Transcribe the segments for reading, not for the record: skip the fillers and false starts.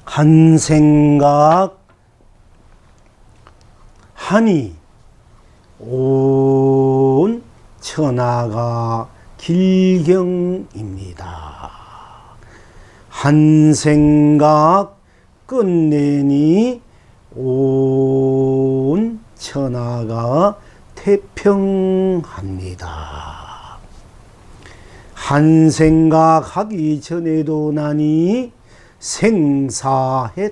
한 생각 하니 온 천하가 길경입니다. 한 생각 끝내니 온 천하가 태평합니다. 한 생각하기 전에도 나니 생사해탈입니다.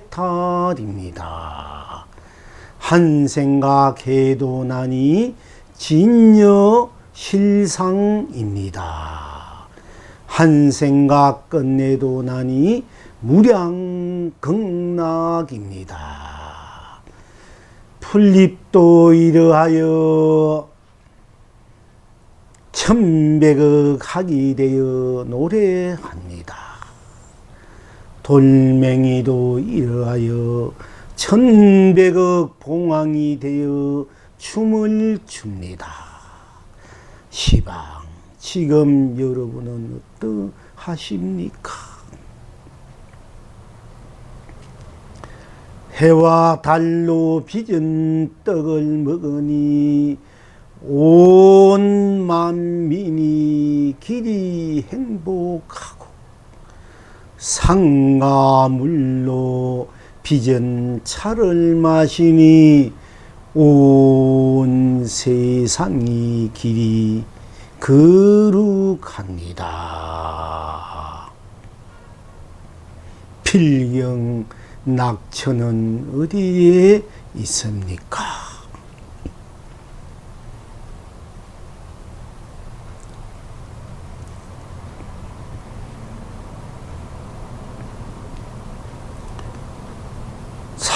한 생각해도 나니 진여실상입니다. 한 생각 끝내도 나니 무량극락입니다. 풀립도 이러하여 천백억 학이 되어 노래합니다. 돌멩이도 이러하여 천백억 봉황이 되어 춤을 춥니다. 시방 지금 여러분은 어떠하십니까? 해와 달로 빚은 떡을 먹으니 온 만민이 길이 행복하고 상가물로 빚은 차를 마시니 온 세상이 길이 거룩합니다. 필경 낙천은 어디에 있습니까?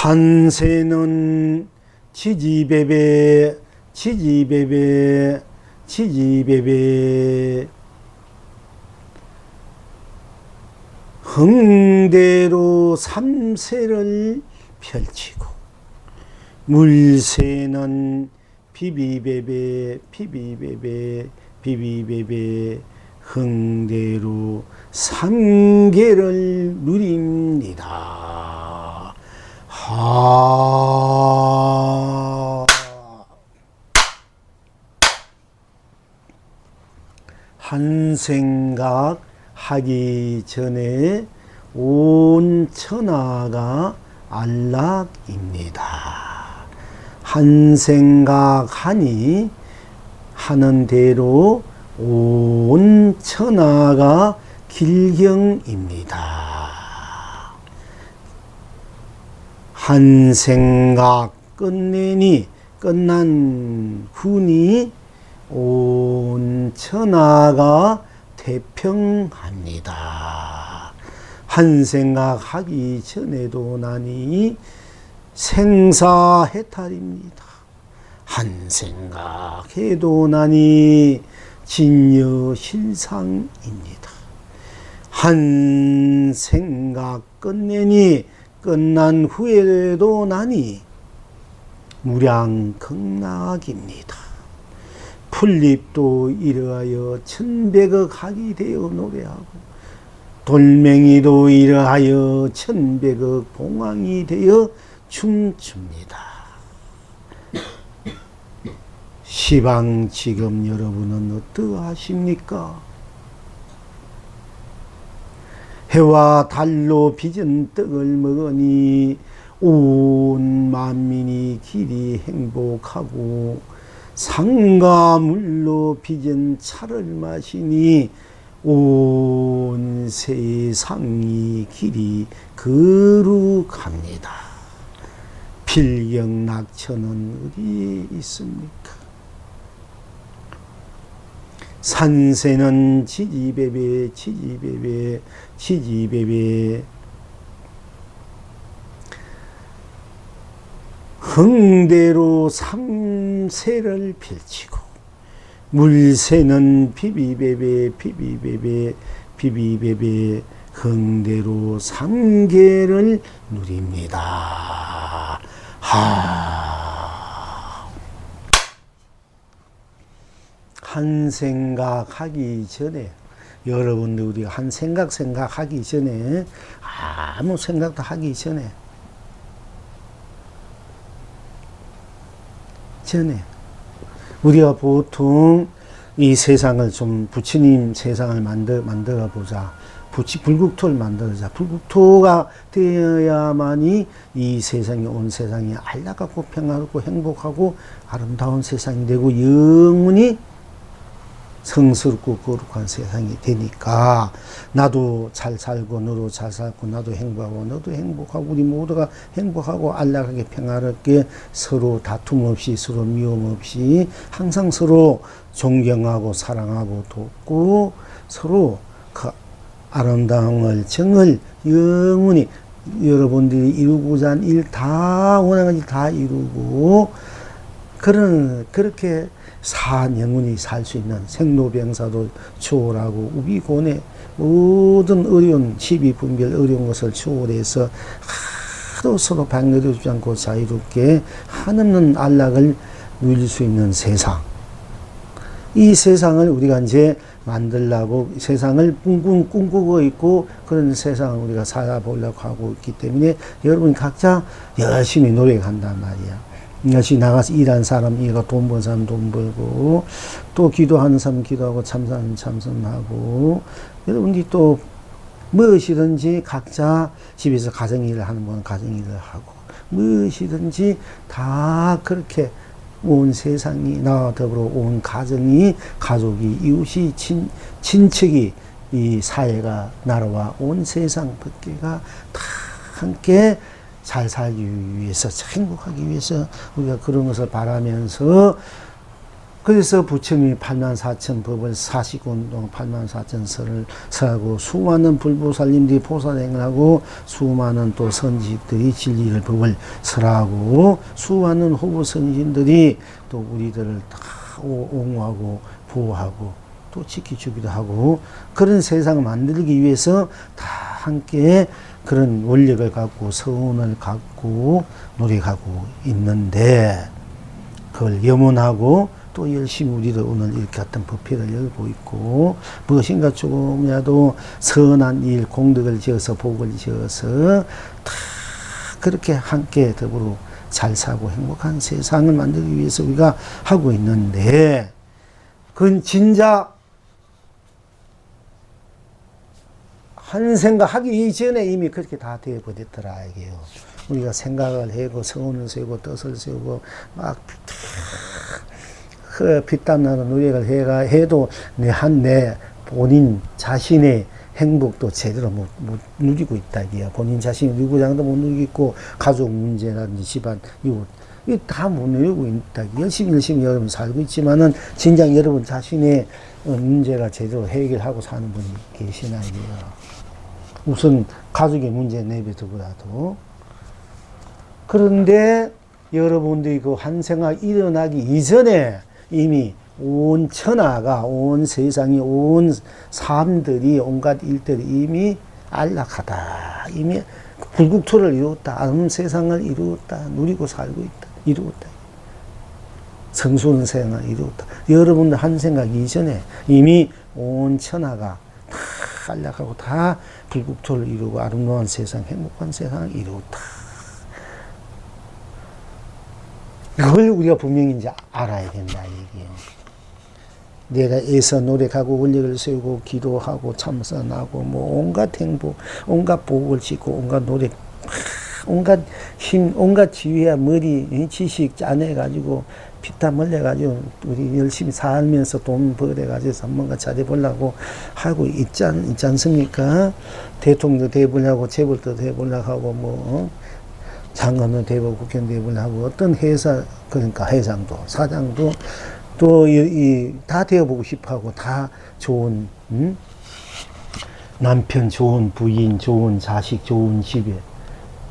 산세는 지지배배 지지배배 지지배배 흥대로 삼세를 펼치고 물새는 비비배배 비비배배 비비배배 흥대로 삼계를 누립니다. 한 생각 하기 전에 온 천하가 안락입니다. 한 생각 하니 하는 대로 온 천하가 길경입니다. 한 생각 끝내니 끝난 후니 온 천하가 태평합니다. 한 생각 하기 전에도 나니 생사해탈입니다. 한 생각 해도 나니 진여실상입니다. 한 생각 끝내니 끝난 후에도 나니 무량극락입니다. 풀립도 이러하여 천백억 학이 되어 노래하고 돌멩이도 이러하여 천백억 봉황이 되어 춤춥니다. 시방 지금 여러분은 어떠하십니까? 해와 달로 빚은 떡을 먹으니 온 만민이 길이 행복하고 상가물로 빚은 차를 마시니 온 세상이 길이 거룩합니다. 필경낙천은 어디에 있습니까? 산세는 지지배배 지지배배 지지배배 흥대로 삼세를 펼치고 물새는 비비배배 비비배배 비비배배 흥대로 삼계를 누립니다. 한 생각 하기 전에 여러분들 우리가 한 생각하기 전에 아무 생각도 하기 전에 우리가 보통 이 세상을 좀 부처님 세상을 만들어 보자. 불국토를 만들자. 불국토가 되어야만이 이 세상이 온 세상이 안락하고 평화롭고 행복하고 아름다운 세상이 되고 영원히 성스럽고 거룩한 세상이 되니까 나도 잘 살고 너도 잘 살고 나도 행복하고 너도 행복하고 우리 모두가 행복하고 안락하게 평화롭게 서로 다툼 없이 서로 미움 없이 항상 서로 존경하고 사랑하고 돕고 서로 그 아름다움을 정을 영원히 여러분들이 이루고자 하는 일 다 원하는 일 다 이루고 그렇게 영원히 살 수 있는 생로병사도 초월하고 우비곤의 모든 어려운 시비분별 어려운 것을 초월해서 하도 서로 방해되지 않고 자유롭게 한없는 안락을 누릴 수 있는 세상. 이 세상을 우리가 이제 만들려고 세상을 꿈꾸고 있고 그런 세상을 우리가 살아보려고 하고 있기 때문에 여러분 각자 열심히 노력한단 말이야. 열심히 나가서 일하는 사람 일하고 돈 버는 사람 돈 벌고 또 기도하는 사람 기도하고 참선하는 참선하고 여러분들이 또 무엇이든지 각자 집에서 가정일을 하는 분은 가정일을 하고 무엇이든지 다 그렇게 온 세상이 나와 더불어 온 가정이 가족이 이웃이 친척이 이 사회가 나라와 온 세상 밖에가 다 함께 잘 살기 위해서 행복하기 위해서 우리가 그런 것을 바라면서 그래서 부처님이 84,000 법을 49년 동안 84,000 설을 설하고 수많은 불보살님들이 보살행을 하고 수많은 또 선지식들이 진리를 법을 설하고 수많은 호부 선진들이 또 우리들을 다 옹호하고 보호하고 또 지켜주기도 하고 그런 세상을 만들기 위해서 다 함께 그런 원력을 갖고 서운을 갖고 노력하고 있는데 그걸 염원하고 또 열심히 우리도 오늘 이렇게 어떤 법회를 열고 있고 무엇인가 조금이라도 선한 일 공덕을 지어서 복을 지어서 다 그렇게 함께 더불어 잘 살고 행복한 세상을 만들기 위해서 우리가 하고 있는데 그건 진짜 한 생각 하기 이전에 이미 그렇게 다 되어버렸더라 이게요. 우리가 생각을 하고 서운을 세우고 뜻을 세우고 막 피땀 나는 노력을 해도 내 본인 자신의 행복도 제대로 못 누리고 있다 이게요. 본인 자신이 누구랑도 못 누리고 가족 문제라든지 집안 이웃 이 다 못 누리고 있다. 열심히 여러분 살고 있지만은 진작 여러분 자신의 문제가 제대로 해결하고 사는 분이 계시나 이게요. 우선 가족의 문제 내비두고라도 그런데 여러분들이 그 한 생각 일어나기 이전에 이미 온 천하가 온 세상이 온 삶들이 온갖 일들이 이미 안락하다 이미 불국토를 이루었다 아름 세상을 이루었다 누리고 살고 있다 이루었다 성스러운 세상을 이루었다 여러분들 한 생각 이전에 이미 온 천하가 다 안락하고 다 불국토를 이루고 아름다운 세상 행복한 세상을 이루었다 그걸 우리가 분명히 이제 알아야 된다 얘기예요. 내가 애써 노력하고 원력을 세우고 기도하고 참선하고 뭐 온갖 행복 온갖 복을 짓고 온갖 노력 온갖 힘 온갖 지혜와 머리 지식 짜내가지고 피땀 흘려가지고 우리 열심히 살면서 돈 벌어가지고 뭔가 잘해보려고 하고 있지 않습니까? 대통령도 돼보려고 재벌도 돼보려고 하고 뭐 장관도 돼보고 국회의원도 돼보려고 어떤 회사 그러니까 회장도 사장도 또 다 되어보고 싶어하고 다 좋은 남편 좋은 부인 좋은 자식 좋은 집에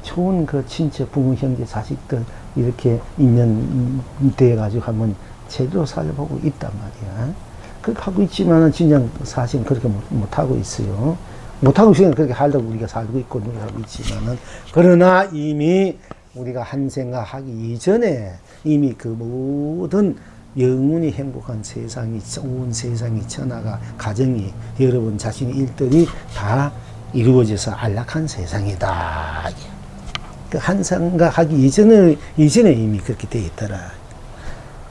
좋은 그 친척 부모 형제 자식들 이렇게 인연 돼가지고 한번 제대로 살아보고 있단 말이야. 그렇게 하고 있지만은 진짜 사실은 그렇게 못하고 있어요. 못하고 있으니까 그렇게 하려고 우리가 살고 있고 노력하고 있지만은 그러나 이미 우리가 한 생각 하기 이전에 이미 그 모든 영원히 행복한 세상이, 좋은 세상이, 천하가, 가정이, 여러분 자신의 일들이 다 이루어져서 안락한 세상이다. 그 한생각하기 이전에 이미 그렇게 되어 있더라.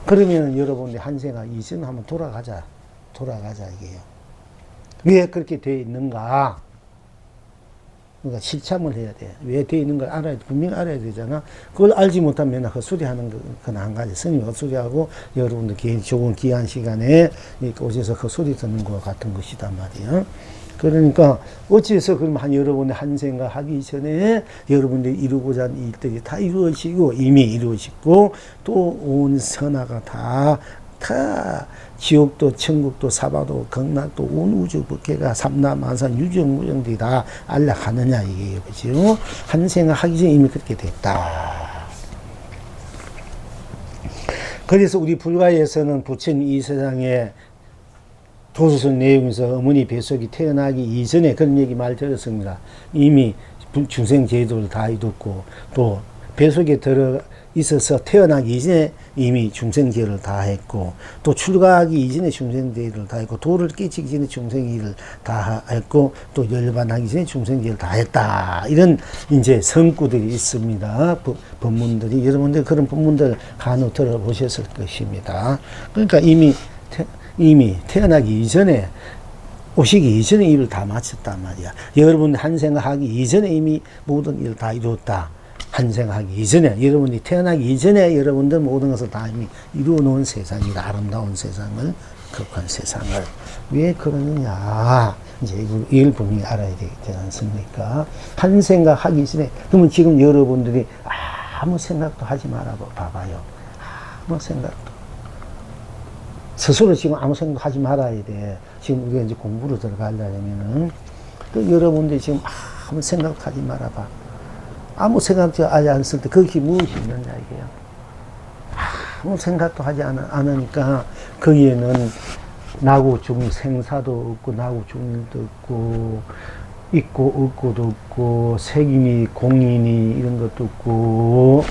그러면 여러분들 한생각 이전 한번 돌아가자 이게요. 왜 그렇게 되어 있는가? 그러니까 실참을 해야 돼. 왜 되어 있는 걸 알아야, 분명히 알아야 되잖아. 그걸 알지 못하면 맨날 헛소리하는 건 안 가지. 스님이 헛소리하고 여러분들 개인 좋은 귀한 시간에 오셔서 헛소리 듣는 것 같은 것이단 말이야. 그러니까 어찌해서 그럼 여러분의 한 생각하기 전에 여러분들이 이루고자 하는 일들이 다 이루어지고 이미 이루어지고 또 온 선하가 다 지옥도 천국도 사바도 극락도 온 우주 법계가 삼라만상 유정무정들이 다 안락하느냐 이게 그죠. 한 생각하기 전에 이미 그렇게 됐다. 그래서 우리 불가에서는 부처님 이 세상에 도서선 내용에서 어머니 뱃속이 태어나기 이전에 그런 얘기 말 들었습니다. 이미 중생 제도를 다 이뤘고 또 뱃속에 들어 있어서 태어나기 이전에 이미 중생제를 다 했고 또 출가하기 이전에 중생제를 다 했고 도를 끼치기 전에 중생일을 다 했고 또 열반하기 전에 중생제를 다 했다. 이런 이제 성구들이 있습니다. 법문들이 여러분들 그런 법문들 간혹 들어보셨을 것입니다. 그러니까 이미 태어나기 이전에 오시기 이전에 일을 다 마쳤단 말이야. 여러분 한 생각하기 이전에 이미 모든 일을 다 이뤘다. 한 생각하기 이전에 여러분이 태어나기 이전에 여러분들 모든 것을 다 이미 이루어 놓은 세상이다. 아름다운 세상을 거룩한 세상을 왜 그러느냐 이제 이걸 분명히 알아야 되지 않습니까? 한 생각하기 전에 그러면 지금 여러분들이 아무 생각도 하지 말아 봐봐요. 아무 생각도 스스로 지금 아무 생각하지 말아야 돼. 지금 우리가 이제 공부로 들어가려면은 그 여러분들이 지금 아무 생각도 하지 말아봐. 아무 생각도 하지 않을 때 그것이 무엇이 있느냐 이게요. 아무 생각도 하지 않으니까 거기에는 나고 죽는 생사도 없고 나고 죽는 일도 없고 있고 없고도 없고 색이니 공이니 이런 것도 없고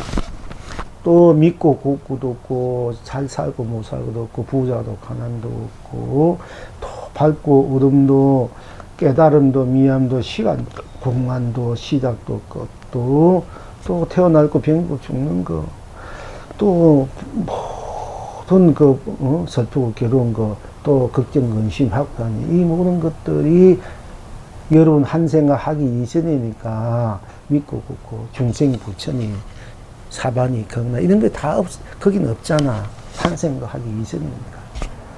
또 믿고 곱고도 없고 잘 살고 못 살고도 없고 부자도 가난도 없고 또 밝고 어둠도 깨달음도 미암도 시간 공간도 시작도 끝도 또 태어날고 병고 죽는 거 또 모든 슬프고 괴로운 거 또 걱정 근심 학관 이 모든 것들이 여러분 한 생각 하기 이전이니까 믿고 굽고 중생이 부처님 사반이 경나 이런 게 다 거기는 없잖아. 한 생각 하기 이전이니까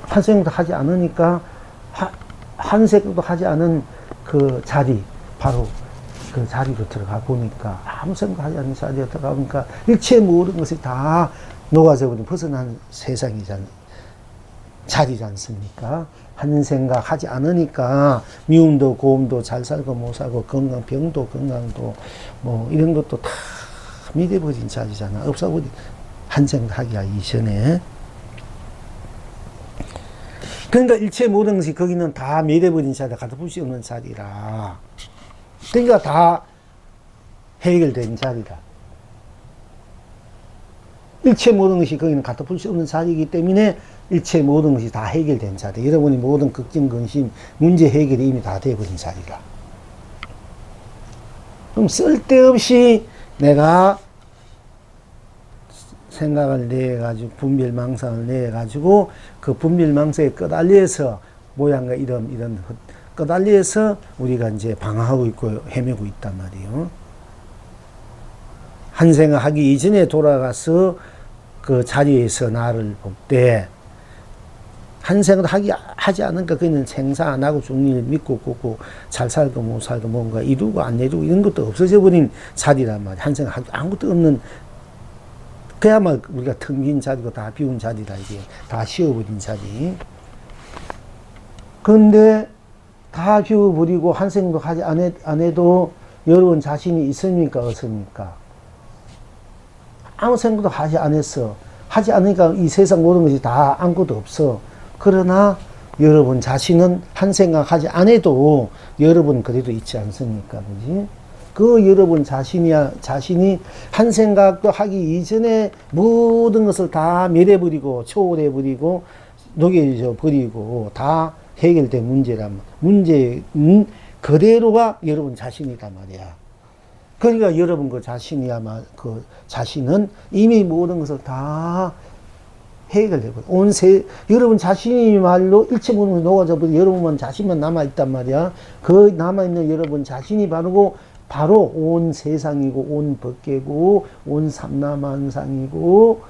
한 생각도 하지 않으니까 한 생각도 하지 않은 그 자리 바로 그 자리로 들어가 보니까 아무 생각하지 않는 자리에 들어가 보니까 일체 모든 것이 다 녹아져 버린 벗어난 자리지 않습니까? 한 생각 하지 않으니까 미움도 고움도 잘 살고 못 살고 병도 건강도 뭐 이런 것도 다 믿어버린 자리잖아. 없어버린 한 생각 하기가 이전에. 그러니까 일체 모든 것이 거기는 다 믿어버린 자리라 갖다 풀 수 없는 자리라. 그러니까 다 해결된 자리다. 일체 모든 것이 거기는 갖다 풀 수 없는 자리이기 때문에 일체 모든 것이 다 해결된 자리. 여러분이 모든 걱정, 근심, 문제 해결이 이미 다 되어버린 자리라. 그럼 쓸데없이 내가 생각을 내가지고 분별망상을 내가지고 그 분별망상에 끄달려서 모양과 이런 끄달려서 우리가 이제 방황하고 있고 헤매고 있단 말이에요. 한 생각 하기 이전에 돌아가서 그 자리에서 나를 볼 때 한 생각 하지 않으니까 그는 생사 안 하고 죽는 일 믿고 굽고 잘 살고 못 살고 뭔가 이루고 안 이루고 이런 것도 없어져 버린 자리란 말이야. 한 생각 하기 아무것도 없는 그야말로 우리가 텅 빈 자리고 다 비운 자리다 이게 다 쉬어버린 자리. 그런데 다 비워버리고 한 생각도 하지 안 해도 여러분 자신이 있습니까 없습니까? 아무 생각도 하지 않았어. 하지 않으니까 이 세상 모든 것이 다 아무것도 없어. 그러나 여러분 자신은 한 생각 하지 않아도 여러분 그래도 있지 않습니까? 그지? 그 여러분 자신이 한 생각도 하기 이전에 모든 것을 다 멸해버리고 초월해버리고 녹여져 버리고 다 해결된 문제란 문제는 그대로가 여러분 자신이란 말이야. 그러니까 여러분 그 자신은 이미 모든 것을 다 해결되고 여러분 자신이 말로 일체 모든 것이 녹아져 버리고 여러분만 자신만 남아있단 말이야. 그 남아있는 여러분 자신이 바로 온 세상이고 온 법계고 온 삼라만상이고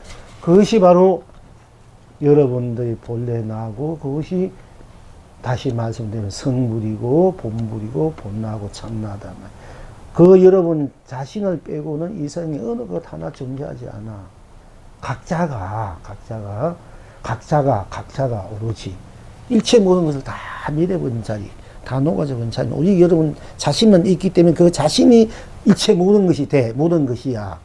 그것이 바로 여러분들이 본래 나고 그것이 다시 말씀드리면 성불이고 본불이고 본나고 참나다. 그 여러분 자신을 빼고는 이 세상에 어느 것 하나 존재하지 않아. 각자가 오로지 일체 모든 것을 다 밀어버린 자리, 다 녹아져버린 자리. 오직 여러분 자신만 있기 때문에 그 자신이 일체 모든 것이 모든 것이야.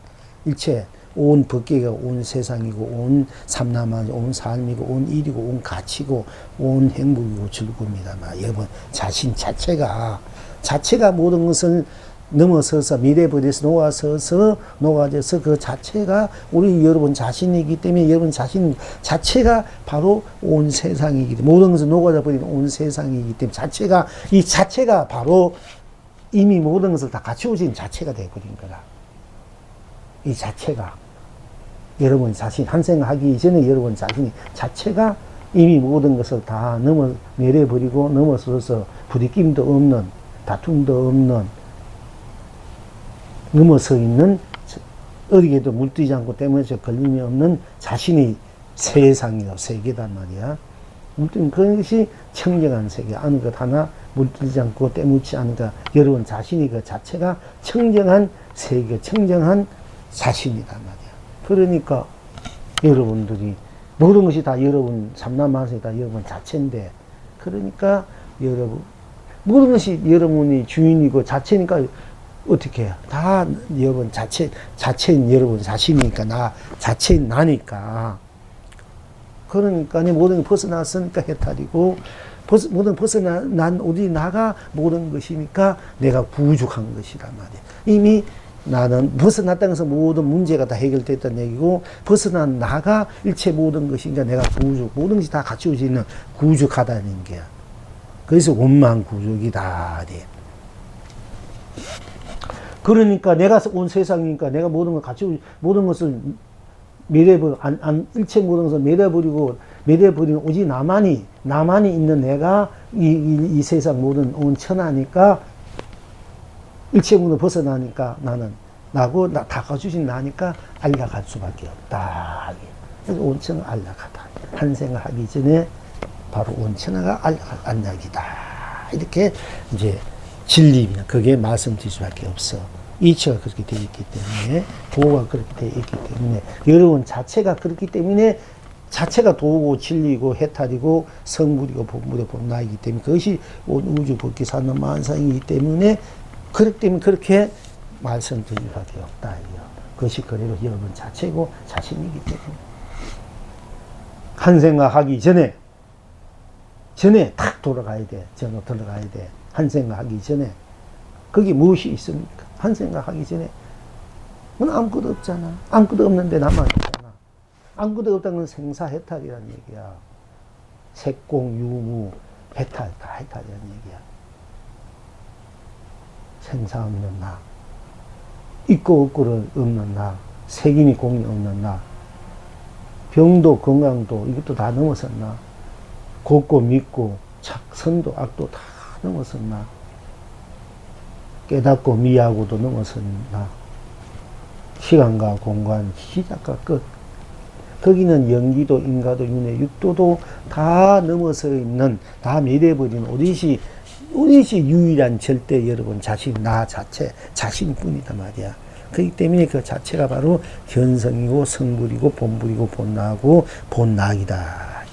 일체 온 법계가 온 세상이고 온 삼라만이고 온 삶이고 온 일이고 온 가치고 온 행복이고 즐거움이다. 여러분 자신 자체가 모든 것을 넘어서서 밀어버려서 녹아져서 그 자체가 우리 여러분 자신이기 때문에 여러분 자신 자체가 바로 온 세상이기 때문에 모든 것을 녹아져 버리는 온 세상이기 때문에 이 자체가 바로 이미 모든 것을 다 갖추어진 자체가 되어버린 거라. 이 자체가 여러분 자신 한 생각하기 이전에 여러분 자체가 이미 모든 것을 다 내려버리고 넘어서서 부딪힘도 없는 다툼도 없는 넘어서 있는 어디에도 물들이지 않고 때문에 걸림이 없는 자신이 세상이요 세계단 말이야. 그것이 청정한 세계. 어느 것 하나 물들이지 않고 때묻지 않으니까 여러분 자신이 그 자체가 청정한 세계, 청정한 자신이단 말이야. 그러니까 여러분들이 모든 것이 다 여러분 삼라만상이 다 여러분 자체인데 그러니까 여러분 모든 것이 여러분이 주인이고 자체니까 어떻게 해요? 다 여러분 자체인 여러분 자신이니까 자체인 나니까. 그러니까 모든 게 벗어났으니까 해탈이고 모든 벗어난 우리 나가 모든 것이니까 내가 부족한 것이란 말이에요. 이미 나는 벗어났다는 것은 모든 문제가 다 해결됐다는 얘기고 벗어난 나가 일체 모든 것이니까 내가 모든 것이 다 갖추어져 있는 구족하다는 게야. 그래서 원만 구족이다. 그러니까 내가 온 세상이니까 내가 모든 걸 모든 것을 일체 모든 것을 매려버리는 오직 나만이 있는 내가 이 세상 모든 온 천하니까 일체 모든 벗어나니까 나는 나고 다 가주신 나니까 안락할 수밖에 없다. 그래서 온 천하 안락하다. 한 생각하기 전에 바로 온 천하가 안락이다. 이렇게 이제 진리입니다. 그게 말씀드릴 수밖에 없어. 이치가 그렇게 되어 있기 때문에 도가 그렇게 되어 있기 때문에 여러분 자체가 그렇기 때문에 자체가 도고 진리고 해탈이고 성불이고 본불이고 본나이기 때문에 그것이 온 우주 법계 삼라만상이기 때문에 그렇기 때문에 그렇게 말씀드릴 수밖에 없다. 그것이 그대로 여러분 자체고 자신이기 때문에 한 생각하기 전에 탁 돌아가야 돼. 전으로 들어가야 돼. 한 생각하기 전에 거기 무엇이 있습니까? 한 생각하기 전에 아무것도 없잖아. 아무것도 없는데 남아있잖아. 아무것도 없다는 건 생사해탈이라는 얘기야. 색공, 유무, 해탈, 다 해탈이라는 얘기야. 생사 없는 나. 있고 없고를 없는 나. 색이니 공이 없는 나. 병도 건강도 이것도 다 넘어섰나. 곱고 밉고 선도 악도 다 넘어섰나. 깨닫고 미하고도 넘어섰나. 시간과 공간, 시작과 끝. 거기는 연기도, 인가도, 윤회, 육도도 다 넘어서 있는, 다 밀어버린 오롯이 유일한 절대 여러분 자신, 나 자체, 자신뿐이다 말이야. 그렇기 때문에 그 자체가 바로 견성이고 성불이고 본불이고 본나고 본나이다.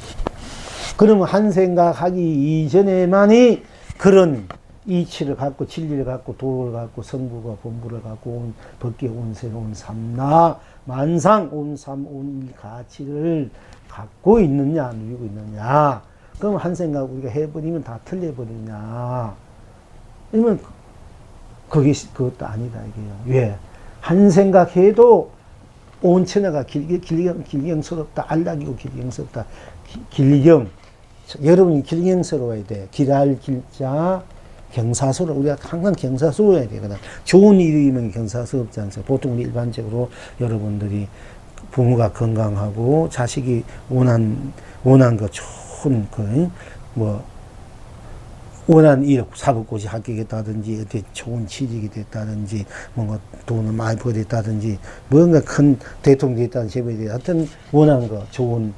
그러면 한 생각하기 이전에만이 그런 이치를 갖고 진리를 갖고 도를 갖고 성부가 본부를 갖고 온 법계 온세 온 삼나 만상 온삼온 가치를 갖고 있느냐 누리고 있느냐. 그럼 한 생각 우리가 해버리면 다 틀려버리냐. 그러면 그것도 아니다, 이게요. 왜? 한 생각해도 온 천하가 길경스럽다. 안락이고 길경스럽다. 길경. 여러분이 길경스러워야 돼. 길할 길자, 경사스러워. 우리가 항상 경사스러워야 되거든. 좋은 일이면 경사스럽지 않습니까? 보통 우리 일반적으로 여러분들이 부모가 건강하고 자식이 원한 거 좋은 원한 일, 사법고시 합격했다든지, 어떻게 좋은 취직이 됐다든지, 뭔가 돈을 많이 벌었다든지, 뭔가 큰 대통령이 됐다든지, 제법이 됐다든지, 하여튼 원한 거, 좋은,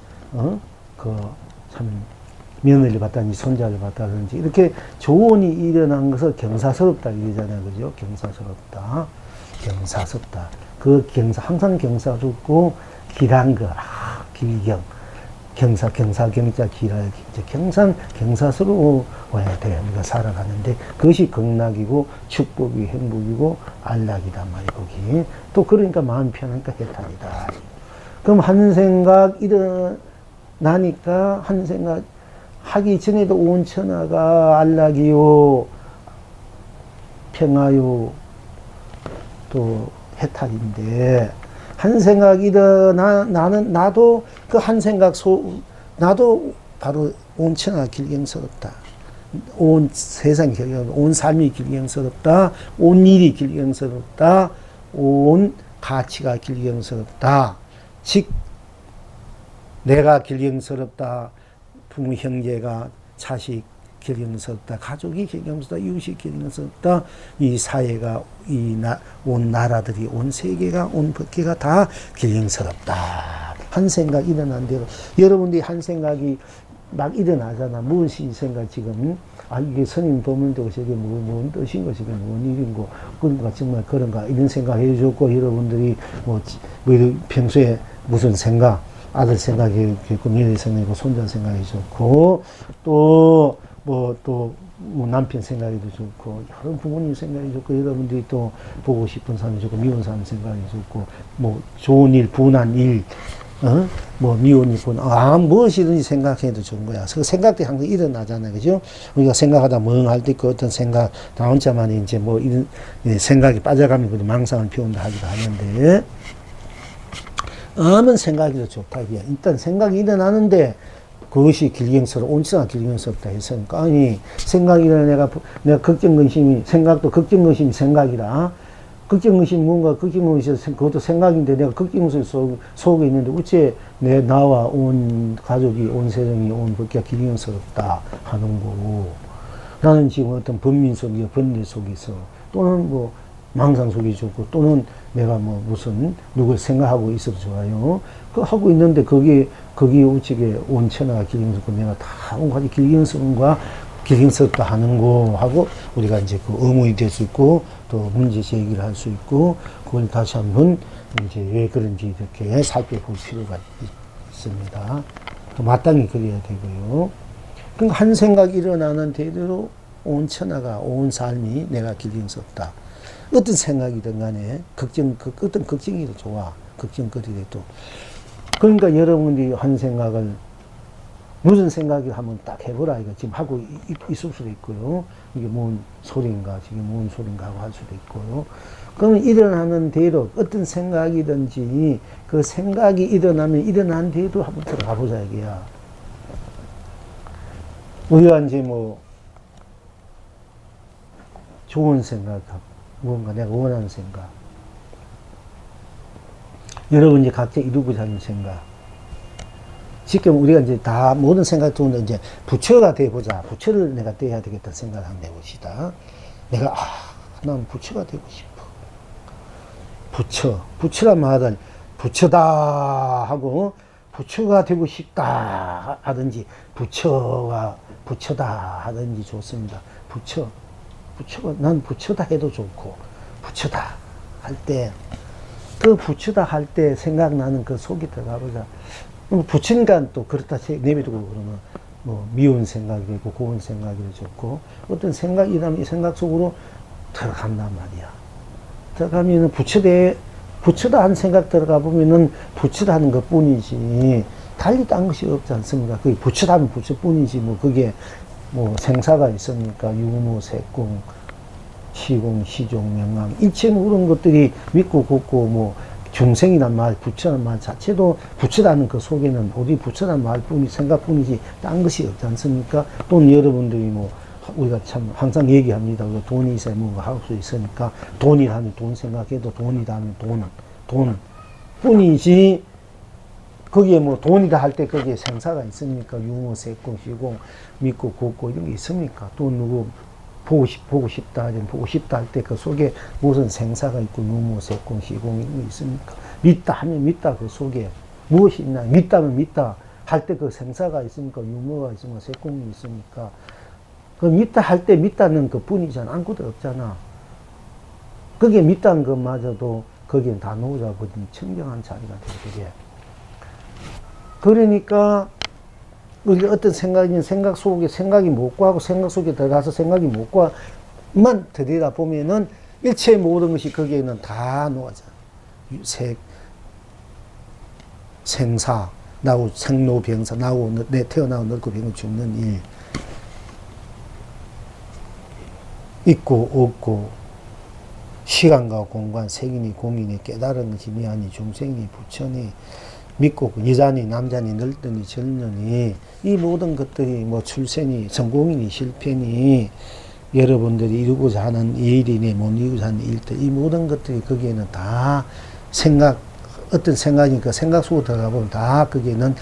며느리를 받다든지, 손자를 받다든지, 이렇게 좋은 일이 일어난 것을 경사스럽다, 이러잖아요. 그죠? 경사스럽다. 경사스럽다. 항상 경사스럽고, 길한 거, 길경. 경사, 길할, 경사스러워야 돼. 우리가 살아가는데, 그것이 극락이고, 축복이 행복이고, 안락이다 말이고, 거기. 또 그러니까 마음 편하니까 해탈이다. 그럼 한 생각 일어나니까, 한 생각 하기 전에도 온 천하가 안락이요, 평화요, 또 해탈인데, 한 생각 나도 그 한 생각 나도 바로 온 천하가 길경스럽다. 온 세상 온 삶이 길경스럽다. 온 일이 길경스럽다. 온 가치가 길경스럽다. 즉, 내가 길경스럽다. 부모, 형제가, 자식, 길경스럽다. 가족이 길경스럽다. 이웃이 길경스럽다. 이 사회가, 온 나라들이, 온 세계가, 온 법계가 다 길경스럽다. 한 생각 일어난 대로. 여러분들이 한 생각이 막 일어나잖아. 무엇이 생각 지금. 이게 스님 도움을 되고 저게 뭔 뜻인가, 저게 뭔 일인고. 그런가, 정말 그런가. 이런 생각 해줬고, 여러분들이 평소에 무슨 생각, 아들 생각해줬고, 며느리 생각해줬고, 손자 생각해줬고, 또 남편 생각해도 좋고, 여러 부모님 생각이 좋고, 여러분들이 또 보고 싶은 사람이 좋고, 미운 사람 생각이 좋고, 좋은 일, 분한 일, 미운 일, 무엇이든지 생각해도 좋은 거야. 그 생각들이 항상 일어나잖아요. 그죠? 우리가 생각하다 멍할 때 있고, 어떤 생각, 나 혼자만 이제 이런 생각이 빠져가면 망상을 피운다 하기도 하는데, 아무 생각이 더 좋다. 일단 생각이 일어나는데, 그것이 온천하가 길경스럽다 했으니까, 생각이 일어나 내가 걱정근심이, 생각도 걱정근심이 생각이라. 걱정근심이 뭔가, 걱정근심이 그것도 생각인데 내가 걱정근심 속에 있는데, 어째 나와 온 가족이, 온 세상이, 온 법계가 길경스럽다 하는 거고, 나는 지금 어떤 번민 속에, 번뇌 속에서, 또는 망상 속에 좋고, 또는 내가 무슨 누굴 생각하고 있어도 좋아요. 하고 있는데 거기 우측에 온 천하가 길경스럽고 내가 다 온 가지 길경스럽다 하는 거 하고 우리가 이제 의문이 될 수 있고 또 문제 제기를 할 수 있고 그걸 다시 한번 이제 왜 그런지 이렇게 살펴볼 필요가 있습니다. 또 마땅히 그래야 되고요. 그러니까 한 생각이 일어나는 대로 온 천하가 온 삶이 내가 길경스럽다. 어떤 생각이든 간에 어떤 걱정이도 좋아. 걱정거리도. 그러니까 여러분들이 한 생각을 무슨 생각을 한번 딱 해보라. 이거 지금 하고 있을 수도 있고요. 이게 뭔 소린가, 이게 뭔 소린가 하고 할 수도 있고요. 그러면 일어나는 대로 어떤 생각이든지 그 생각이 일어나면 일어난 대로 한번 들어가 보자 이게야. 우리가 이제 좋은 생각, 뭔가 내가 원하는 생각. 여러분 이제 각자 이루고자 하는 생각. 지금 우리가 이제 다 모든 생각이 드는데 이제 부처가 돼보자. 부처를 내가 돼야 되겠다 생각을 한번 해봅시다. 내가 난 부처가 되고 싶어. 부처란 말은 부처다 하고 부처가 되고 싶다 하든지 부처다 하든지 좋습니다. 부처가 난 부처다 해도 좋고 부처다 할 때 그 부처다 할 때 생각나는 그 속에 들어가 보자. 부처니까 또 그렇다 내비두고 그러면 미운 생각이 있고 고운 생각이 좋고 어떤 생각이라면 이 생각 속으로 들어간단 말이야. 들어가면은 부처다 한 생각 들어가 보면은 부처다 하는 것 뿐이지 달리 딴 것이 없지 않습니까? 그게 부처다 하면 부처뿐이지 그게 생사가 있으니까 유무, 색공, 시공, 시종, 명암, 일체 모든 것들이 믿고 걷고, 뭐, 중생이란 말, 부처란 말 자체도 부처라는 그 속에는 오직 부처란 말뿐이 생각뿐이지 딴 것이 없지 않습니까? 또는 여러분들이 뭐, 우리가 참 항상 얘기합니다. 돈이 있어야 뭔가 할 수 있으니까 돈이라면 돈 생각해도 돈이라면 돈 뿐이지 거기에 뭐 돈이다 할 때 거기에 생사가 있습니까? 유무, 세공, 시공, 믿고 걷고 이런 게 있습니까? 또 누구 보고 싶다 할 때 그 속에 무슨 생사가 있고 유무, 세공, 시공 이런 게 있습니까? 믿다 하면 믿다 그 속에 무엇이 있나? 믿다면 믿다 할 때 그 생사가 있습니까? 유무가 있습니까? 세공이 있습니까? 그 믿다 할 때 믿다는 그 뿐이잖아. 아무것도 없잖아. 그게 믿다는 것마저도 거기엔 다 놓으자 버린 청정한 자리가 돼, 그게. 그러니까, 우리가 어떤 생각이면 생각 속에 생각이 못 구하고 생각 속에 들어가서 생각이 못 구하만 들여다 보면은 일체 모든 것이 거기에는 다 놓아져. 생사, 나고 생로병사, 나고 내 태어나고 늙고 병을 죽는 일. 있고 없고 시간과 공간, 색이니 공이니 깨달은 것이 미하니 중생이 부처니 믿고 여자니 남자니 늙더니 젊으니 이 모든 것들이 뭐 출세니 성공이니 실패니 여러분들이 이루고자 하는 일이니 못 이루고자 하는 일들 이 모든 것들이 거기에는 다 생각 어떤 생각이니까 생각 속으로 들어가 보면 다 거기에는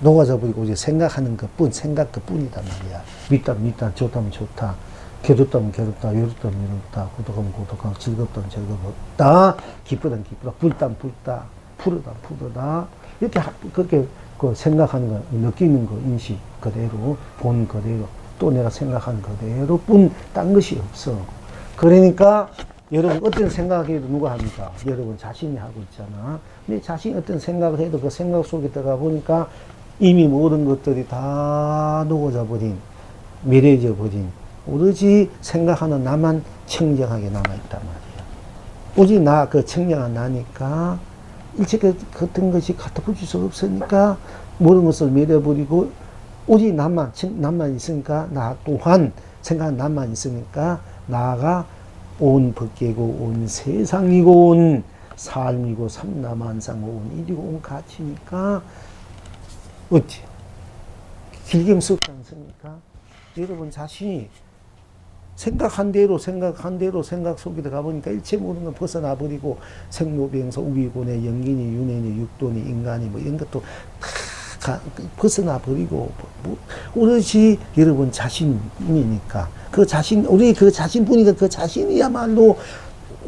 녹아져 버리고 이제 생각하는 것뿐 생각 것뿐이단 말이야. 믿다 좋다면 좋다. 괴롭다면 괴롭다, 외롭다면 외롭다, 고독하면 고독하고, 즐겁다면 즐겁다, 기쁘다면 기쁘다, 불다면 불다, 푸르다 푸르다, 이렇게 그렇게 그 생각하는 거, 느끼는 거, 인식 그대로, 본 그대로, 또 내가 생각하는 그대로 뿐, 딴 것이 없어. 그러니까, 여러분 어떤 생각을 해도 누가 합니까? 여러분 자신이 하고 있잖아. 근데 자신이 어떤 생각을 해도 그 생각 속에 들어가 보니까 이미 모든 것들이 다 녹아져 버린, 미래져 버린, 오로지 생각하는 나만 청정하게 남아있단 말이야. 오직 나, 그 청정한 나니까, 일체 같은 것이 갖다 붙일 수 없으니까, 모든 것을 내려버리고, 오직 나만 있으니까, 나 또한, 생각하는 나만 있으니까, 나가 온 법계고, 온 세상이고, 온 삶이고, 삼라만상고, 온 일이고, 온 가치니까, 어찌? 길경스럽지 않습니까? 여러분 자신이 생각 속에 들어가 보니까 일체 모든 건 벗어나 버리고 생로병사 우비곤의 영긴이 윤회니 육도니 인간이 뭐 이런 것도 다 벗어나 버리고 오롯이 여러분 자신이니까 그 자신 우리 그 자신뿐이니까 그 자신이야말로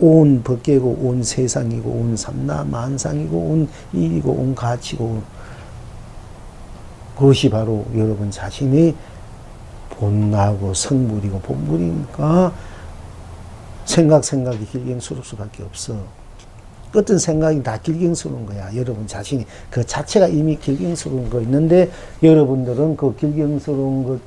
온 법계고 온 세상이고 온 삼라만상이고 온 일이고 온 가치고 그것이 바로 여러분 자신이 본나고 성물이고 본물이니까 생각이 길경스러울 수밖에 없어. 어떤 생각이 다 길경스러운 거야. 여러분 자신이 그 자체가 이미 길경스러운 거 있는데 여러분들은 그 길경스러운 것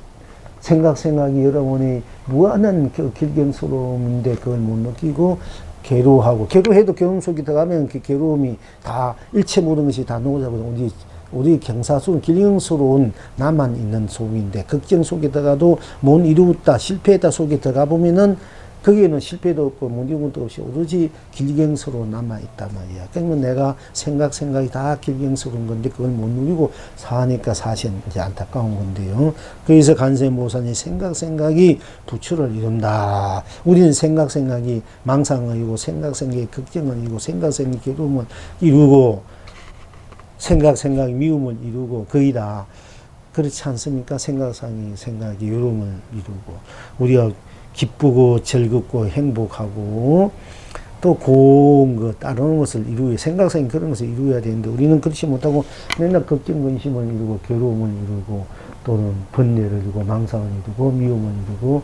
생각이 여러분이 무한한 그 길경스러움인데 그걸 못 느끼고 괴로워해도 괴로움 속에 들어가면 그 괴로움이 다 일체 모든 것이 다 녹아져버리고 우리 경사스러운 길경스러운 나만 있는 속인데 걱정 속에 들어가도 못 이루었다 실패했다 속에 들어가 보면은 거기에는 실패도 없고 못 이룬 것도 없이 오로지 길경스러운 남아있단 말이야. 그러면 내가 생각이 다 길경스러운 건데 그걸 못 누리고 사니까 사실 이제 안타까운 건데요. 그래서 간세모산이 생각이 부처를 이룬다. 우리는 생각이 망상을 이루고 생각이 걱정을 이루고 생각이 괴로움을 이루고 생각이 미움을 이루고 거의 다 그렇지 않습니까? 생각이 요름을 이루고 우리가 기쁘고 즐겁고 행복하고 또 고운 것 다른 것을 생각상이 그런 것을 이루어야 되는데 우리는 그렇지 못하고 맨날 걱정 근심을 이루고 괴로움을 이루고 또는 번뇌를 이루고 망상을 이루고 미움을 이루고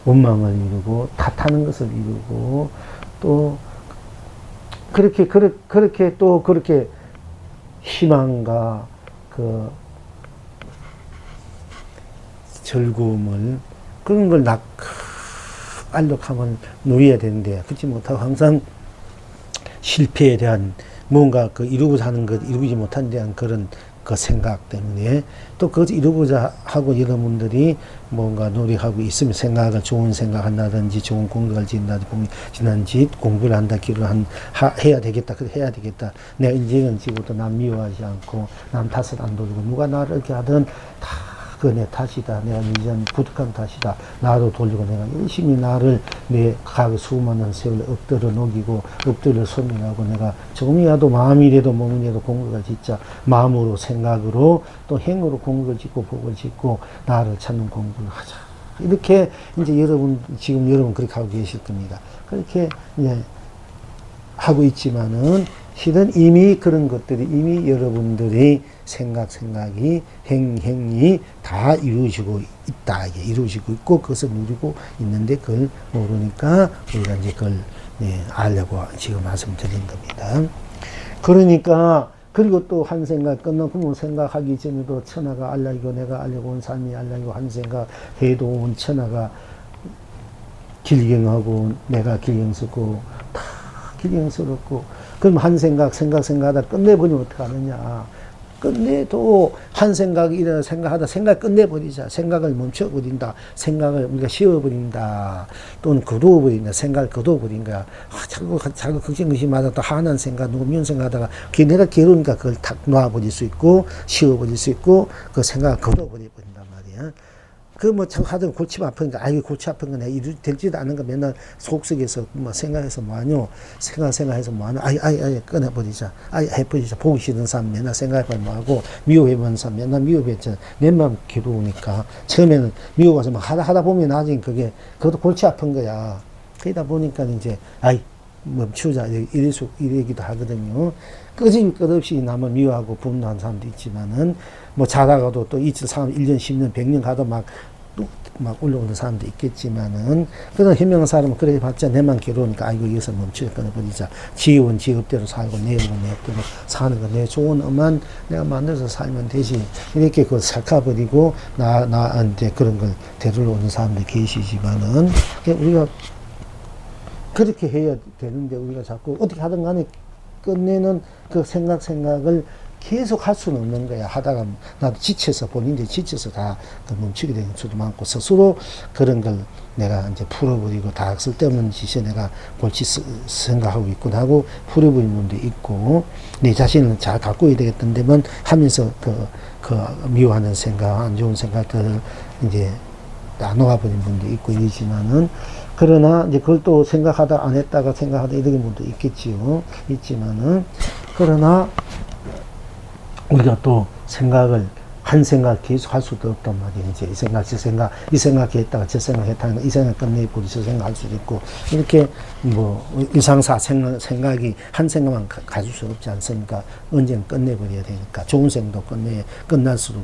원망을 이루고 탓하는 것을 이루고 또 그렇게 희망과 그 즐거움을 그런 걸 알록하면 누려야 되는데 그렇지 못하고 항상 실패에 대한 뭔가 그 이루고자 하는 것 이루지 못한 대한 그런 그 생각 때문에 또 그것을 이루고자 하고 여러분들이 뭔가 노력하고 있으면 생각을 좋은 생각한다든지 좋은 공덕을 짓는다든지 공부를 한다 기도를 해야 되겠다 그래 해야 되겠다 내가 이제는 지금부터 남 미워하지 않고 남 탓을 안 돌리고 누가 나를 이렇게 하든 다 그 내 탓이다. 내가 이전 부득한 탓이다. 나로 돌리고 내가 열심히 나를 내 각 수많은 세월 엎드려 녹이고 엎드려 소멸하고 내가 조금이라도 마음이라도 몸이라도 공덕을 짓자. 마음으로 생각으로 또 행으로 공덕을 짓고 복을 짓고 나를 찾는 공부를 하자. 이렇게 이제 지금 여러분 그렇게 하고 계실 겁니다. 그렇게 이제 하고 있지만은 실은 이미 그런 것들이 이미 여러분들의 생각이 행이 다 이루어지고 있다. 이게 이루어지고 있고 그것을 누리고 있는데 그걸 모르니까 우리가 이제 그걸 알려고 지금 말씀드린 겁니다. 그러니까 그리고 또 한 생각 끝나고 뭐 생각하기 전에도 천하가 알라이고 내가 알려고 온 삶이 알라이고 한 생각 해도 온 천하가 길경하고 내가 길경스럽고 다 길경스럽고 그럼 한 생각하다 끝내버리면 어떡하느냐. 끝내도 한 생각하다 생각 끝내버리자. 생각을 멈춰버린다. 생각을 우리가 쉬어버린다. 또는 거두어버린다. 생각을 거두어버린 거야. 자꾸 걱정의심하다 또 하나는 생각, 누구 미운 생각하다가 내가 괴로우니까 그걸 탁 놔버릴 수 있고, 쉬어버릴 수 있고, 그 생각을 거두어버린단 말이야. 그 뭐 자꾸 하던 골치 아프니까 이거 골치 아픈 거 내가 되지도 않은 거 맨날 속속에서 뭐 생각해서 뭐하뇨 생각해서 뭐하노 아예 꺼내버리자 해버리자. 보기 싫은 사람 맨날 생각해봐 뭐하고 미워해보는 사람 맨날 미워했잖아. 내 마음 괴로우니까 처음에는 미워가서 막 하다 보면 나중에 그것도 골치 아픈 거야. 그러다 보니까 이제 멈추자 이러기도 하거든요. 끝없이 남을 미워하고 분노한 사람도 있지만은 뭐 자다가도 또 이틀, 3, 1년, 10년, 100년 가도 막 올라오는 사람도 있겠지만은, 그런 현명한 사람은 그래 봤자 내만 괴로우니까, 여기서 멈추어 끊어버리자. 지혜원 지혜대로 살고, 내일은 내대로 사는 거, 내 좋은 엄만 내가 만들어서 살면 되지. 이렇게 그걸 삭아버리고, 나한테 그런 걸 데리러 오는 사람도 계시지만은, 우리가 그렇게 해야 되는데, 우리가 자꾸 어떻게 하든 간에 끝내는 그 생각을 계속 할 수는 없는 거야. 하다가 나도 본인들이 지쳐서 다 멈추게 되는 수도 많고, 스스로 그런 걸 내가 이제 풀어버리고 다 쓸데없는 짓에 내가 골치 생각하고 있구나 하고 풀어버리는 분도 있고, 내 자신을 잘 가꾸어야 되겠던데만 하면서 그 미워하는 생각, 안 좋은 생각들을 이제 나눠가버린 분도 있고 이러지만은, 그러나 이제 그걸 또 생각하다 안 했다가 생각하다 이런 분도 있겠지요. 있지만은, 그러나 우리가 또 한 생각 계속 할 수도 없단 말이에요. 이제 이 생각 했다가 저 생각 했다가 이 생각 끝내버리 저 생각 할 수도 있고, 이렇게 일상사 생각이 한 생각만 가질 수 없지 않습니까? 언젠가 끝내버려야 되니까. 좋은 생각도 끝날 수도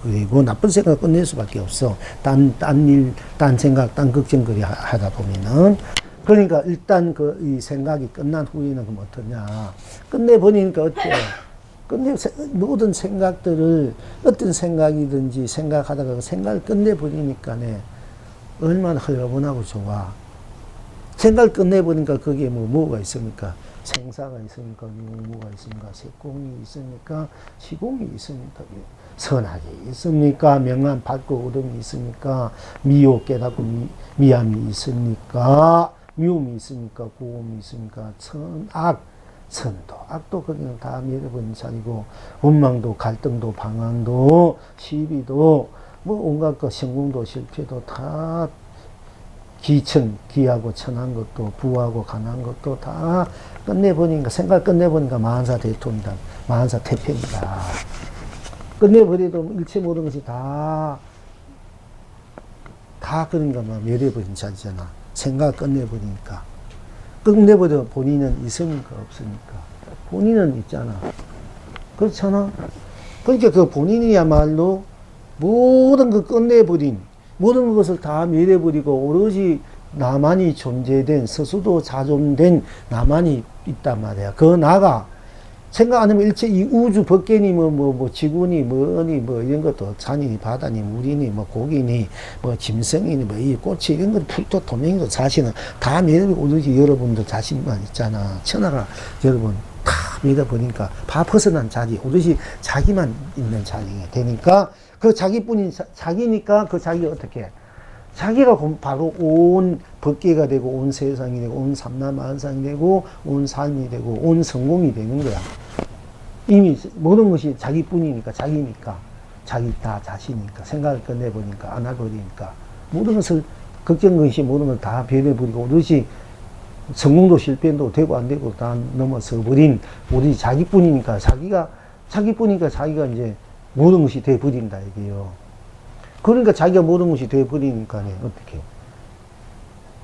그리고 나쁜 생각 끝낼 수밖에 없어. 딴 생각, 딴 걱정거리 하다 보면은. 그러니까 일단 이 생각이 끝난 후에는 그럼 어떠냐. 끝내버리니까 어때? 모든 생각들을 어떤 생각이든지 생각하다가 그 생각을 끝내버리니까네 얼마나 흘러보나고 좋아. 생각을 끝내버리니까 거기에 뭐가 있습니까? 생사가 있습니까? 유무가 있습니까? 색공이 있습니까? 시공이 있습니까? 선악이 있습니까? 명한 밝고 어둠이 있습니까? 미혹 깨닫고 미함이 있습니까? 미움이 있습니까? 고음이 있습니까? 선도, 악도 거기는 다 밀어버린 자리고, 원망도, 갈등도, 방황도, 시비도, 온갖 것, 성공도, 실패도 다 기하고 천한 것도, 부하고 가난한 것도 다 생각 끝내보니까 만사 대통이다. 만사 태평이다. 끝내버려도 일체 모든 것이 다 그러니까 멸해버린 자리잖아. 생각 끝내버리니까. 끝내버려 본인은 있습니까? 없습니까? 본인은 있잖아. 그렇잖아? 그러니까 그 본인이야말로 모든 그 끝내버린, 모든 것을 다 멸해버리고 오로지 나만이 존재된, 스스로 자존된 나만이 있단 말이야. 그 나가 생각 안 하면 일체 이 우주 밖에니 지구니 이런 것도 산이니 바다니 물이니 고기니 짐승이니 이 꽃이 이런 것 풀도 도명이도 사실은 다 매일 오로지 여러분들 자신만 있잖아. 천하가 여러분 다 믿어버리니까 다 벗어난 자리, 오롯이 자기만 있는 자리가 되니까 그 자기뿐인 자기니까 그 자기가 어떻게 해? 자기가 바로 온 법계가 되고 온 세상이 되고 온 삼라만상이 되고 온 삶이 되고 온 성공이 되는 거야. 이미 모든 것이 자기뿐이니까 자기니까 자기 다 자신이니까 생각을 끝내버리니까 안 해버리니까 모든 것을 걱정 것이 모든 걸 다 배려버리고 오롯이 성공도 실패도 되고 안 되고 다 넘어서 버린 오롯이 자기뿐이니까 자기가 이제 모든 것이 돼 버린다 이게요. 그러니까 자기가 모든 것이 돼 버리니까 어떻게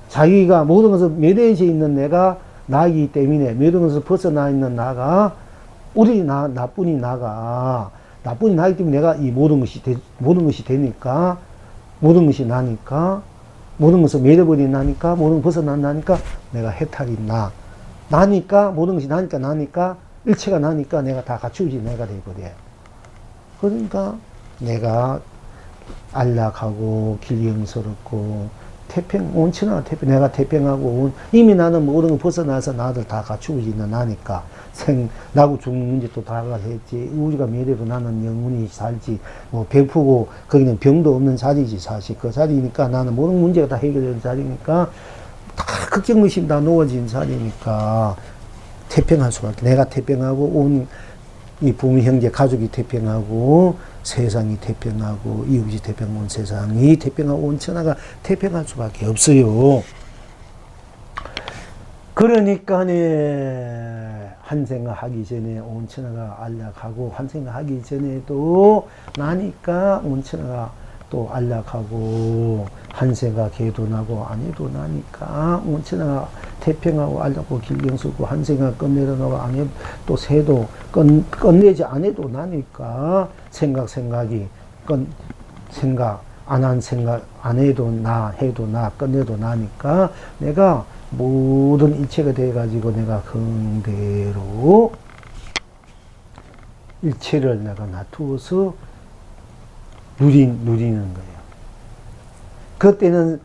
자기가 모든 것을 멸해져 있는 내가 나이기 때문에 모든 것을 벗어나 있는 나가 오로지 나뿐이 나기 때문에 내가 이 모든 것이 되니까 모든 것이 나니까 모든 것을 멸해버린 나니까 모든 것을 벗어난다니까 내가 해탈이 나니까 모든 것이 나니까 일체가 나니까 내가 다 갖추어진 내가 되거든. 그러니까 내가 안락하고 길경스럽고 온천하고 태평, 내가 태평하고 이미 나는 모든 걸 벗어나서 나들 다 갖추고 있는 나니까 나고 죽는 문제 또 다가했지. 우리가 미래로 나는 영원히 살지. 뭐 배프고 거기는 병도 없는 자리지 사실. 그 자리니까 나는 모든 문제가 다 해결되는 자리니까 다 걱정의심 다 놓아진 자리니까 태평할 수밖에. 내가 태평하고 온 이 부모 형제 가족이 태평하고 세상이 태평하고 이웃이 태평한 세상이 태평하고 온 천하가 태평할 수밖에 없어요. 그러니까네 환생을 하기 전에 온 천하가 안락하고 환생을 하기 전에도 나니까 온 천하가 또 안락하고 환생가 개도나고 안 해도 나니까 온 천하가 태평하고 안락하고 길경스럽고 환생가 끝내려나고 안 해도 또 새도 끝내지 안 해도 나니까 생각이 생각 안 한 생각 안 해도 해도 끝내도 나니까 내가 모든 일체가 돼가지고 내가 그대로 일체를 내가 놔두어서 누리는 거예요. 그때는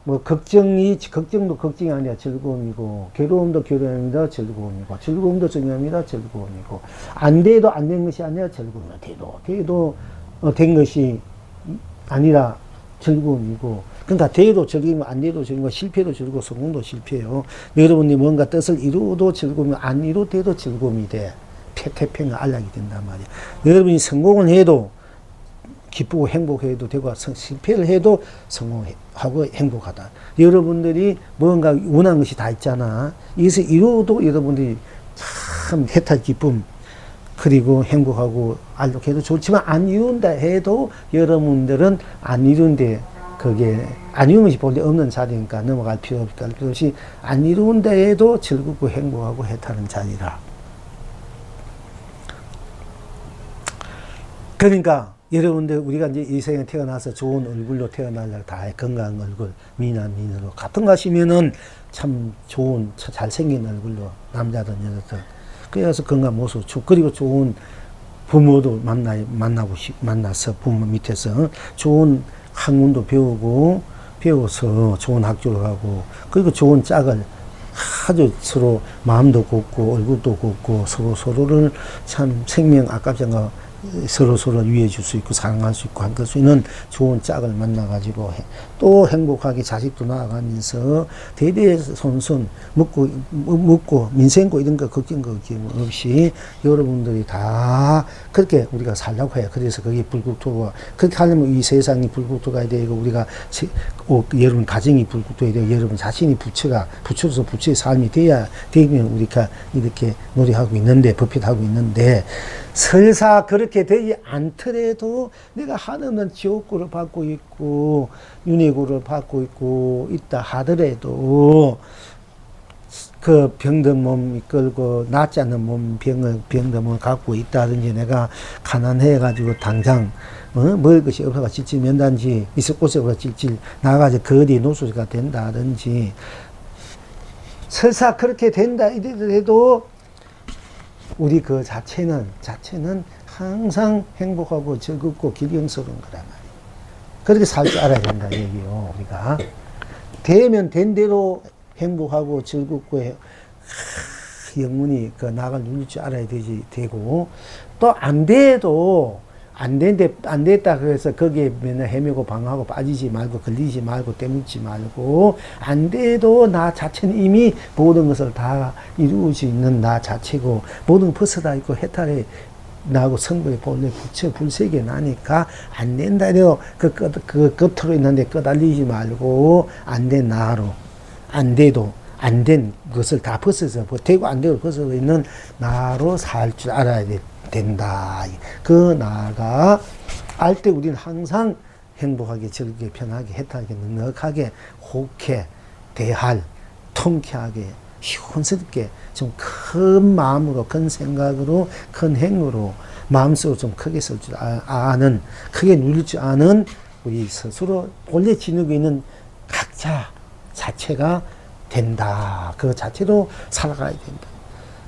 뭐 걱정도 걱정이 아니라 즐거움이고, 괴로움도 괴로움이다 즐거움이고, 즐거움도 중요합니다 즐거움이고, 안 돼도 안 된 것이 아니라 즐거움이다. 돼도 된 것이 아니라 즐거움이고, 그러니까 돼도 즐거움이고, 안 돼도 즐거움이고, 실패도 즐거워, 성공도 실패요. 여러분이 뭔가 뜻을 이루어도 즐거움이, 안 이루어도 즐거움이 돼. 태평은 안락이 된단 말이야. 여러분이 성공을 해도 기쁘고 행복해도 되고 실패를 해도 성공하고 행복하다. 여러분들이 뭔가 원하는 것이 다 있잖아. 이것을 이루어도 여러분들이 참 해탈 기쁨 그리고 행복하고 안락해도 좋지만 안 이룬다 해도 여러분들은 안 이룬데 그게 안 이룬 것이 본래 없는 자리니까 넘어갈 필요 없이 안 이룬다 해도 즐겁고 행복하고 해탈은 자리라. 그러니까 여러분들 우리가 이제 이 세상에 태어나서 좋은 얼굴로 태어나려고 다 건강한 얼굴, 미인으로 같은 거 하시면은 참 좋은 잘생긴 얼굴로 남자든 여자든 그래서 건강한 모습 그리고 좋은 부모도 만나서 부모 밑에서 좋은 학문도 배워서 좋은 학교를 가고 그리고 좋은 짝을 아주 서로 마음도 곱고 얼굴도 곱고 서로를 참 생명 아깝지 않가 서로를 위해 줄 수 있고 사랑할 수 있고 할 수 있는 좋은 짝을 만나가지고 또 행복하게 자식도 낳아가면서 대대손손 먹고 민생고 이런 거 걱정 없이 여러분들이 다 그렇게 우리가 살려고 해요. 그래서 그게 불국토가 그렇게 하려면 이 세상이 불국토가 되고 우리가 여러분 가정이 불국토가 되고 여러분 자신이 부처로서 부처의 삶이 되면 우리가 이렇게 노력하고 있는데 법회하고 있는데 설사 그렇게 되지 않더라도 내가 하늘은 지옥고를 받고 있고 윤회고를 받고 있다 하더라도 그 병든 몸 이끌고 낫지 않는 몸 병든 몸을 갖고 있다든지 내가 가난해 가지고 당장 먹을 것이 없어가 질질 면단지 있을 곳에 없어 질질 나가지고 거리 노숙자가 된다든지 설사 그렇게 된다 이래도 우리 그 자체는 항상 행복하고 즐겁고 길경스러운 거란 말이에요. 그렇게 살 줄 알아야 된다 얘기요. 우리가 되면 된 대로 행복하고 즐겁고 영문이 그 낙을 누릴 줄 알아야 되고, 또 안 돼도, 안 됐다 그래서 거기에 맨날 헤매고 방하고 빠지지 말고 걸리지 말고 때묻지 말고, 안 돼도 나 자체는 이미 모든 것을 다 이루어 수 있는 나 자체고, 모든 벗어다 있고 해탈에 나하고 성불의 본래 부처 불세계 나니까 안 된다 해도 그 겉으로 있는데 끄달리지 말고, 안 된 나로, 안 돼도 안 된 것을 다 벗어서, 되고 안 되고 벗어서 있는 나로 살 줄 알아야 된다. 그 나가 알 때 우리는 항상 행복하게, 즐겁게, 편하게, 해탈하게, 넉넉하게, 좋게, 대할, 통쾌하게, 시원스럽게, 좀 큰 마음으로, 큰 생각으로, 큰 행으로, 마음속으로 좀 크게 쓸 줄 아는, 크게 누릴 줄 아는 우리 스스로 본래 지니고 있는 각자 자체가 된다. 그 자체로 살아가야 된다.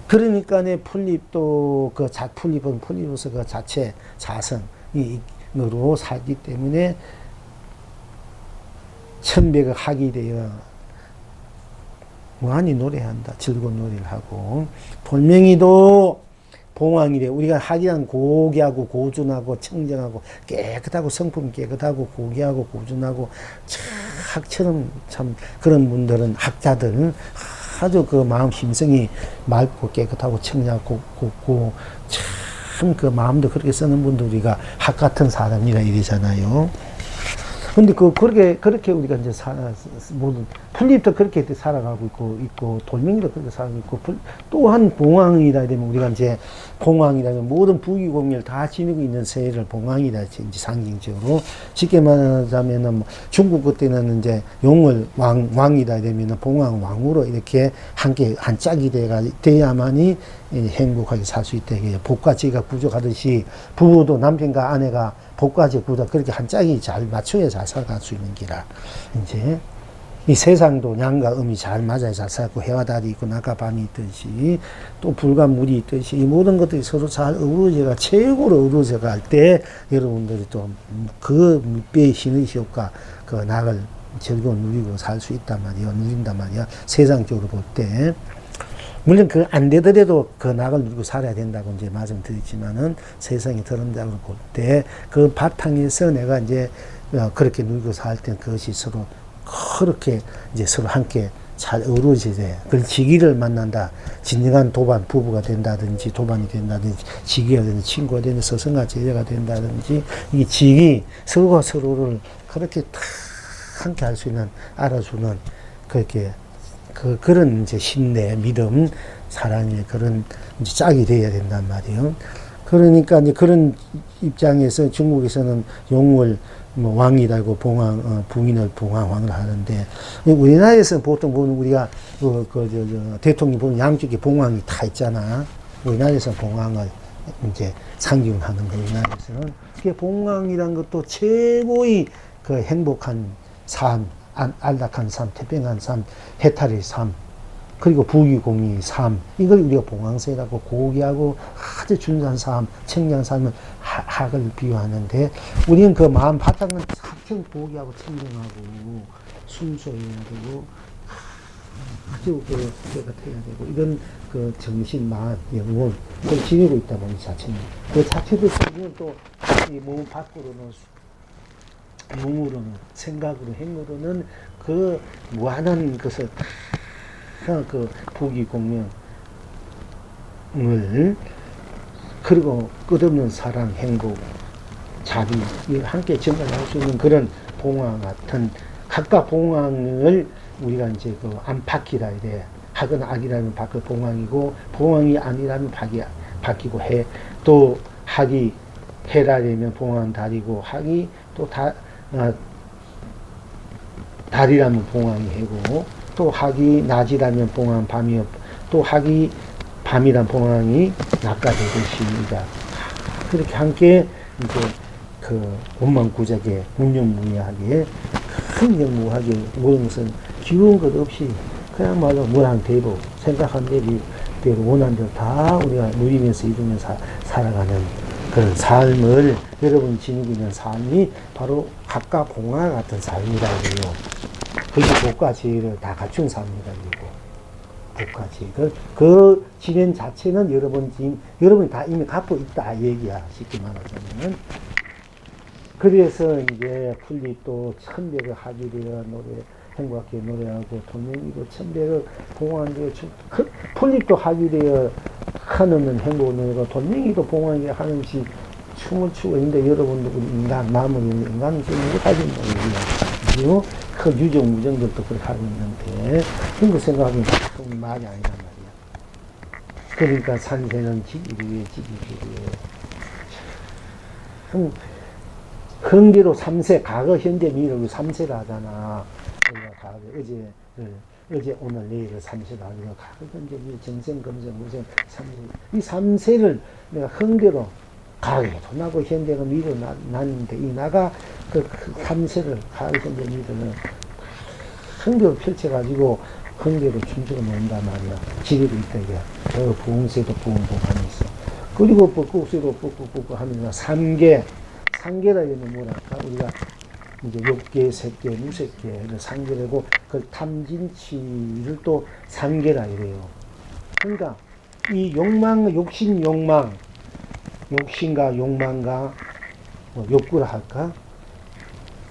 그러니까 내 풀립도 풀립은 풀립으로서 그 자체 자성으로 살기 때문에 천백의 학이 되어 무한히 노래한다. 즐거운 노래를 하고, 돌멩이도 봉황이래. 우리가 학이란 고귀하고 고준하고 청정하고 깨끗하고 성품 깨끗하고 고귀하고 고준하고 학처럼 참 그런 분들은 학자들은 아주 그 마음 심성이 맑고 깨끗하고 청량하고 곱고 참 그 마음도 그렇게 쓰는 분들 우리가 학 같은 사람이라 이러잖아요. 근데 그렇게 우리가 이제 모든, 풀잎도 그렇게 살아가고 있고, 돌멩이도 그렇게 살아가고 있고, 또한 봉황이라 되면 우리가 이제 봉황이라 면 모든 부귀공명을 다 지니고 있는 세를 봉황이라 이제 상징적으로, 쉽게 말하자면은 중국 그때는 이제 용을 왕이라 되면은 봉황 왕으로 이렇게 함께 한 짝이 돼야만이 행복하게 살 수 있다. 복과 지가 부족하듯이 부부도 남편과 아내가 복과 지 부족 그렇게 한 짝이 잘 맞춰야 잘 살아갈 수 있는 기라. 이제 이 세상도 양과 음이 잘 맞아야 잘 살고, 해와 달이 있고 낮과 밤이 있듯이 또 불과 물이 있듯이 이 모든 것들이 서로 잘 어우러져가 최고로 어우러져 갈 때 여러분들이 또 그 밑배의 신의 효과 그 낙을 즐거운 누리고 살 수 있단 말이야. 누린단 말이야. 세상적으로 볼 때. 물론 그 안 되더라도 그 낙을 누리고 살아야 된다고 이제 말씀드렸지만은, 세상에 드러난다고 볼 때 그 바탕에서 내가 이제 그렇게 누리고 살 때 그것이 서로 그렇게 이제 서로 함께 잘 어우러져야 돼. 그 지기를 만난다. 진정한 도반 부부가 된다든지, 도반이 된다든지, 지기가 된다든지, 친구가 된다든지, 스승과 제자가 된다든지, 이 지기 서로가 서로를 그렇게 탁 함께 할 수 있는, 알아주는 그렇게 그런 이제 신뢰, 믿음, 사랑의 그런 이제 짝이 돼야 된단 말이에요. 그러니까 이제 그런 입장에서 중국에서는 용을 뭐 왕이라고 부인을 봉황왕을 하는데, 우리나라에서 보통 보면 우리가 대통령 보면 양쪽에 봉황이 다 있잖아. 우리나라에서 봉황을 이제 상징하는 거, 우리나라에서는. 그게 봉황이란 것도 최고의 그 행복한 삶, 안락한 삶, 태평한 삶, 해탈의 삶, 그리고 부귀공의 삶, 이걸 우리가 봉황세라고 고귀하고 아주 준수한 삶, 청량한 삶을 학을 비유하는데, 우리는 그 마음 바탕은 참 고귀하고 청정하고 순수해야 되고 아주 깨끗해야 되고, 이런 그 정신, 마음, 영혼, 그걸 지니고 있다 보니 자체는 그 자체도 보면 또 이 몸 밖으로는 몸으로는, 생각으로, 행으로는 그 무한한 것을 그 부귀공명을, 그리고 끝없는 사랑, 행복, 자비, 이걸 함께 전달할 수 있는 그런 봉황 같은, 각각 봉황을 우리가 이제 그 안팎이라 이래. 학은 악이라면 밖을 봉황이고, 봉황이 아니라면 밖이고, 해, 또 학이 해라려면 봉황 달이고, 학이 또 달이라면 봉황이 해고, 또 학이 낮이라면 봉황 밤이요, 또 학이 밤이란 봉황이 낮가 되듯이, 그렇게 함께 이제 그 원망구작에 문명무예하게 큰 영무하게 모든 것은 기운 것 없이 그야말로 무한대로 생각한 대로 원한 대로 다 우리가 누리면서 이루면서 살아가는 그런 삶을, 여러분이 지니고 있는 삶이 바로 각각 봉황 같은 삶이라고요. 그게 복과 지혜를 다 갖춘 삶이라고. 북하지. 그 지면 자체는 여러분이 다 이미 갖고 있다 얘기야. 쉽게 말하자면은. 그래서 이제 풀립도 천백을 하기리어 노래, 행복하게 노래하고, 돈명이도 천백을 봉황하게, 풀립도 하기리어 하는 행복을 노래하고, 돈명이도 봉황하게 하는지 춤을 추고 있는데, 여러분도 우리 인간, 마음을 있는 인간은 지금 못하고 있는 거예요. 그 유정, 무정들도 그렇게 하고 있는데, 그런 거 생각하면 좀 말이 아니란 말이야. 그러니까 산세는 지기리에. 흥기로 3세, 과거, 현재, 미래로 3세를 하잖아. 우리가 과거, 어제, 오늘, 내일을 3세를 하고, 과거, 현재, 미래, 정생, 금생, 무생, 3세. 이 3세를 내가 흥대로, 과거에도 나고, 현재가 미래로 나는데, 이 나가 그 3세를, 과거, 현재, 미래는 흥대로 펼쳐가지고, 흥대로 춤추고 논단 말이야. 지리도 있다, 이게. 부흥세도 부흥하면서 있어. 그리고 뻑국세도 뻑국뻑국 하면서 3개. 상계라 이러면 뭐랄까? 우리가 이제 욕계, 색계, 무색계를 상계라고, 그 탐진치를 또 상계라 이래요. 그러니까, 이 욕심, 욕심과 욕망과, 욕구라 할까?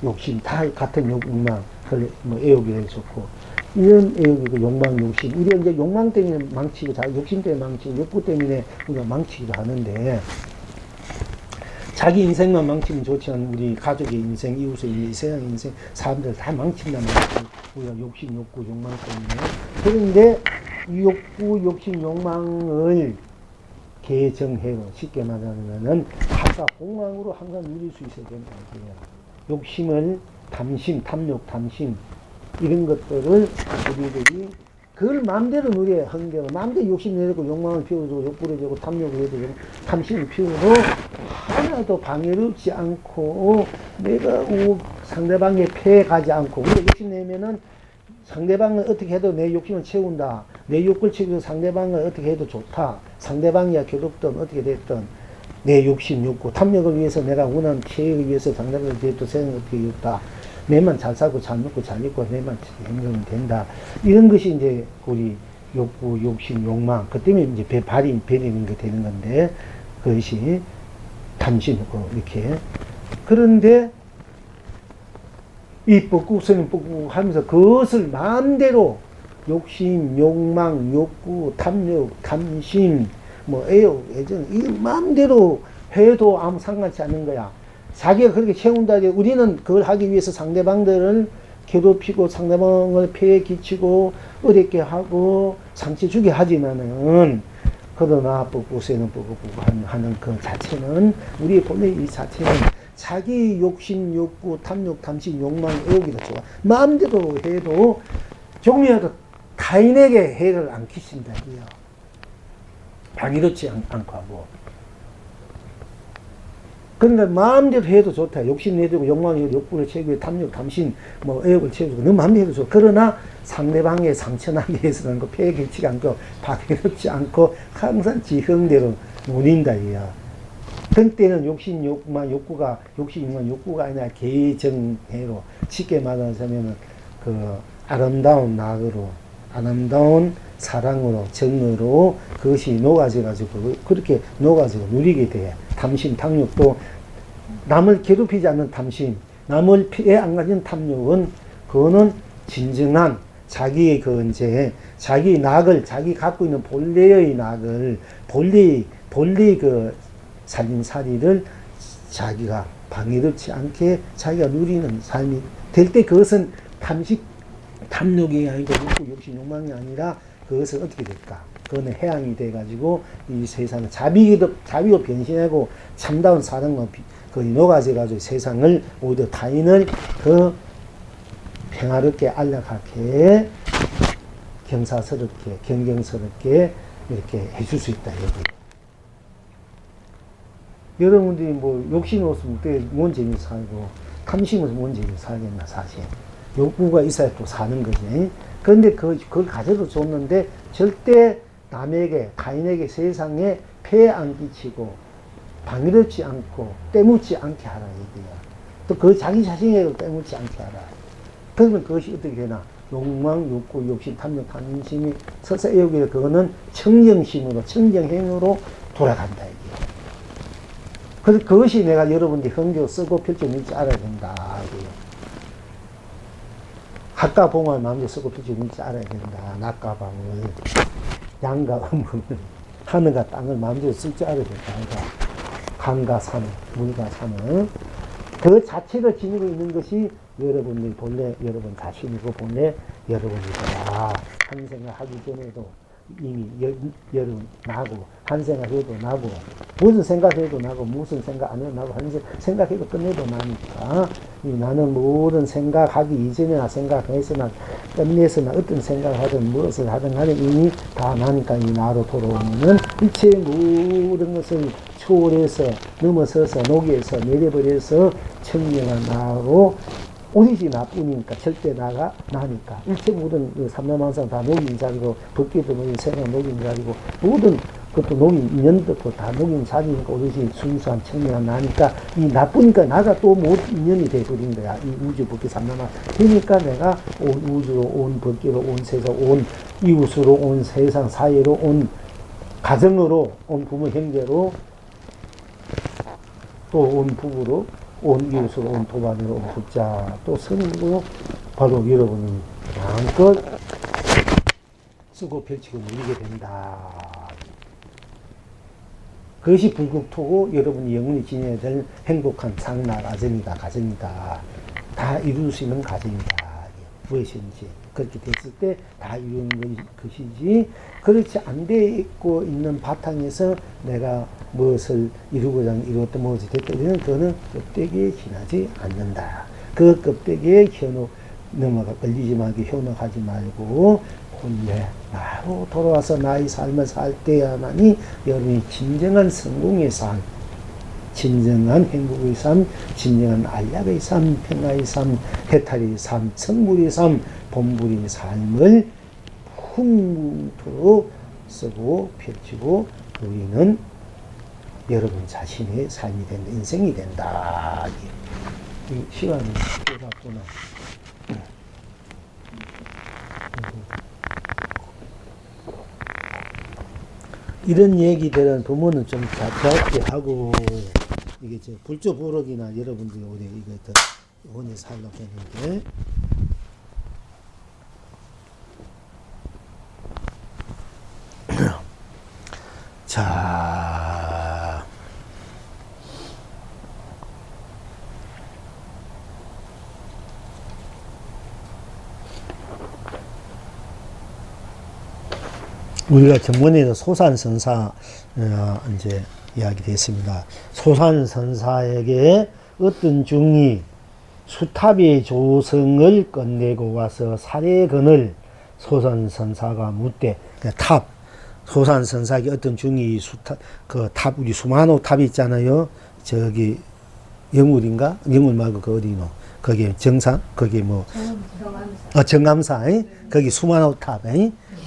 욕심, 다 같은 욕망, 애욕이라 좋고, 이런 애욕이고, 욕망, 욕심. 우리가 이제 욕망 때문에 망치고, 욕심 때문에 망치고, 욕구 때문에 우리가 망치기도 하는데, 자기 인생만 망치면 좋지만 우리 가족의 인생, 이웃의 인생, 세상의 인생, 사람들 다 망친단 말이야. 우리가 욕심, 욕구, 욕망 때문에. 그런데 이 욕구, 욕심, 욕망을 개정해로 쉽게 말하면은 하사 공망으로 항상 누릴 수 있어야 된다. 욕심을 탐욕, 담심 이런 것들을 우리들이 그걸 마음대로 누려야 흥대로 마음대로 욕심 내고 욕망을 피워주고 욕구를 주고 탐욕을 해도 탐심을 피워도 하나도 방해를 없지 않고 내가 상대방의 폐에 가지 않고 우리가 욕심 내면은 상대방을 어떻게 해도 내 욕심을 채운다. 내 욕구를 채우고 상대방을 어떻게 해도 좋다. 상대방이야 괴롭든 어떻게 됐든 내 욕심, 욕구, 탐욕을 위해서 내가 원하는 체액을 위해서 상대방을 대도 세상을 어떻게 이뤘다. 내만 잘 살고 잘 먹고 잘 입고 내만 행동이 된다. 이런 것이 이제 우리 욕구, 욕심, 욕망. 그 때문에 이제 발이 배리는 게 되는 건데 그것이 탐심이고 이렇게. 그런데 이 뻑국서는 뻑국 하면서 그것을 마음대로 욕심, 욕망, 욕구, 탐욕, 탐심, 애욕, 애정 이 마음대로 해도 아무 상관치 않는 거야. 자기가 그렇게 채운다. 우리는 그걸 하기 위해서 상대방들을 괴롭히고 상대방을 폐에 끼치고 어렵게 하고 상처 주게 하지만은 그러나 뻑국세는 뻑국뻑국 하는 그 자체는 우리의 본래 이 자체는 자기 욕심, 욕구, 탐욕, 탐심, 욕망, 애욕이다 좋아. 마음대로 해도 조금이라도 타인에게 해를 안 끼친다. 방해롭지 않고 하고. 그러니까 마음대로 해도 좋다. 욕심 내주고 욕망을 욕구를 채우고 탐욕, 탐심, 애욕을 채우고 너 마음대로 해도 좋아. 그러나 상대방의 상처나게 해서는 거 폐에 끼치지 않고 방해롭지 않고 항상 지형대로 누린다 이야. 그때는 욕심, 욕망, 욕구가 아니라 개정해로 쉽게 말하자면은 그 아름다운 낙으로 아름다운 사랑으로 정으로 그것이 녹아져가지고 그렇게 녹아지고 누리게 돼. 탐심, 탐욕도 남을 괴롭히지 않는 탐심, 남을 피해 안 가진 탐욕은 그거는 진정한 자기의 자기 낙을 자기 갖고 있는 본래의 낙을 본래 그 살림살이를 자기가 방해롭지 않게 자기가 누리는 삶이 될 때 그것은 탐욕이 아니고 욕심, 욕망이 아니라 그것은 어떻게 될까? 그거는 해양이 돼가지고 이 세상을 자비로 변신하고 참다운 사랑과 거의 녹아져가지고 세상을 오히려 타인을 그 평화롭게 안락하게 경사스럽게 경경스럽게 이렇게 해줄 수 있다 여기. 여러분들이 욕심이 없으면 뭔 재미로 살고 탐심이 없으면 뭔 재미로 살겠나 사실. 욕구가 있어야 또 사는 거지. 그런데 그걸 가져도 좋는데 절대 남에게, 타인에게, 세상에 폐해 안 끼치고 방해롭지 않고 때묻지 않게 하라 얘기야. 또 그 자기 자신에게도 때묻지 않게 하라. 그러면 그것이 어떻게 되나? 욕망, 욕구, 욕심, 탐욕, 탐심이 서서 여기 그거는 청정심으로, 청정행으로 돌아간다. 이게. 그래서 그것이 내가 여러분들이 흥교 쓰고 펼쳐는지 알아야 된다. 이게. 학과 봉을 마음에 쓰고 펼쳐는지 알아야 된다. 낮과 밤을, 양과 음을, 하늘과 땅을 마음대로 쓸 줄 알아야 된다. 그러니까 강과 산, 물과 산을. 그 자체를 지니고 있는 것이 여러분들 본래 여러분 자신이고 본래 여러분이다. 한 생각하기 전에도 이미 여러분 나고 한 생각해도 나고 무슨 생각해도 나고 무슨 생각 안 해도 나고 한 생각해도 끝내도 나니까 나는 모든 생각하기 이전에나 생각해서나 끝내서나 어떤 생각을 하든 무엇을 하든 간에 이미 다 나니까 이 나로 돌아오는 일체 모든 것을 초월해서 넘어서서 녹여서 내려버려서 청명한 나로 오히려 나쁘니까 절대 나니까 일체 모든 그 삼라만상 다 녹인 자리고 법기도 녹인 생각 녹인 자리고 모든 것도 녹인 인연도 다 녹인 자리니까 오히려 순수한 청명한 나니까 이 나쁘니까 나가 또 못 인연이 돼버린 거야. 이 우주 법기 삼라만 그러니까 내가 온 우주로 온 법기로 온 세상 온 이웃으로 온 세상 사회로 온 가정으로 온 부모 형제로 또 온 부부로 온 이웃으로 온 도반으로 온 국자 또 선으로 바로 여러분이 마음껏 쓰고 펼치고 누리게 된다. 그것이 불국토고 여러분이 영원히 지내야 될 행복한 상날 아정이다. 가정이다. 다 이룰 수 있는 가정이다. 무엇인지 그렇게 됐을 때 다 이루는 것이지 그렇지 안 돼 있고 있는 바탕에서 내가 무엇을 이루고자 이루었다 무엇이 됐다 이런 그거는 껍데기에 지나지 않는다. 그 껍데기에 넘어가 걸리지 말고 현혹하지 말고 본래 나로 돌아와서 나의 삶을 살 때야만이 여러분이 진정한 성공의 삶, 진정한 행복의 삶, 진정한 안락의 삶, 평화의 삶, 해탈의 삶, 성불의 삶, 본불의 삶을 풍부토록 쓰고 펼치고 우리는 여러분 자신의 삶이 된다, 인생이 된다. 이 시간이 끝났구나. 이런 얘기들은 부모는 좀 자세하게 하고 이게 저 불조 부럭이나 여러분들이 우리 이거 더 원에 살려고 했는데 자 우리가 전번에도 소산선사 이제 이야기됐습니다. 소산선사에게 어떤 중이 수탑의 조성을 끝내고 와서 사례건을 소산선사가 묻되 탑 소산선사에게 어떤 중이 수탑 그 탑 우리 수만호 탑 있잖아요. 저기 영울인가 영울 말고 그 어디노 거기 정상 거기 뭐 정감사 거기 수만호 탑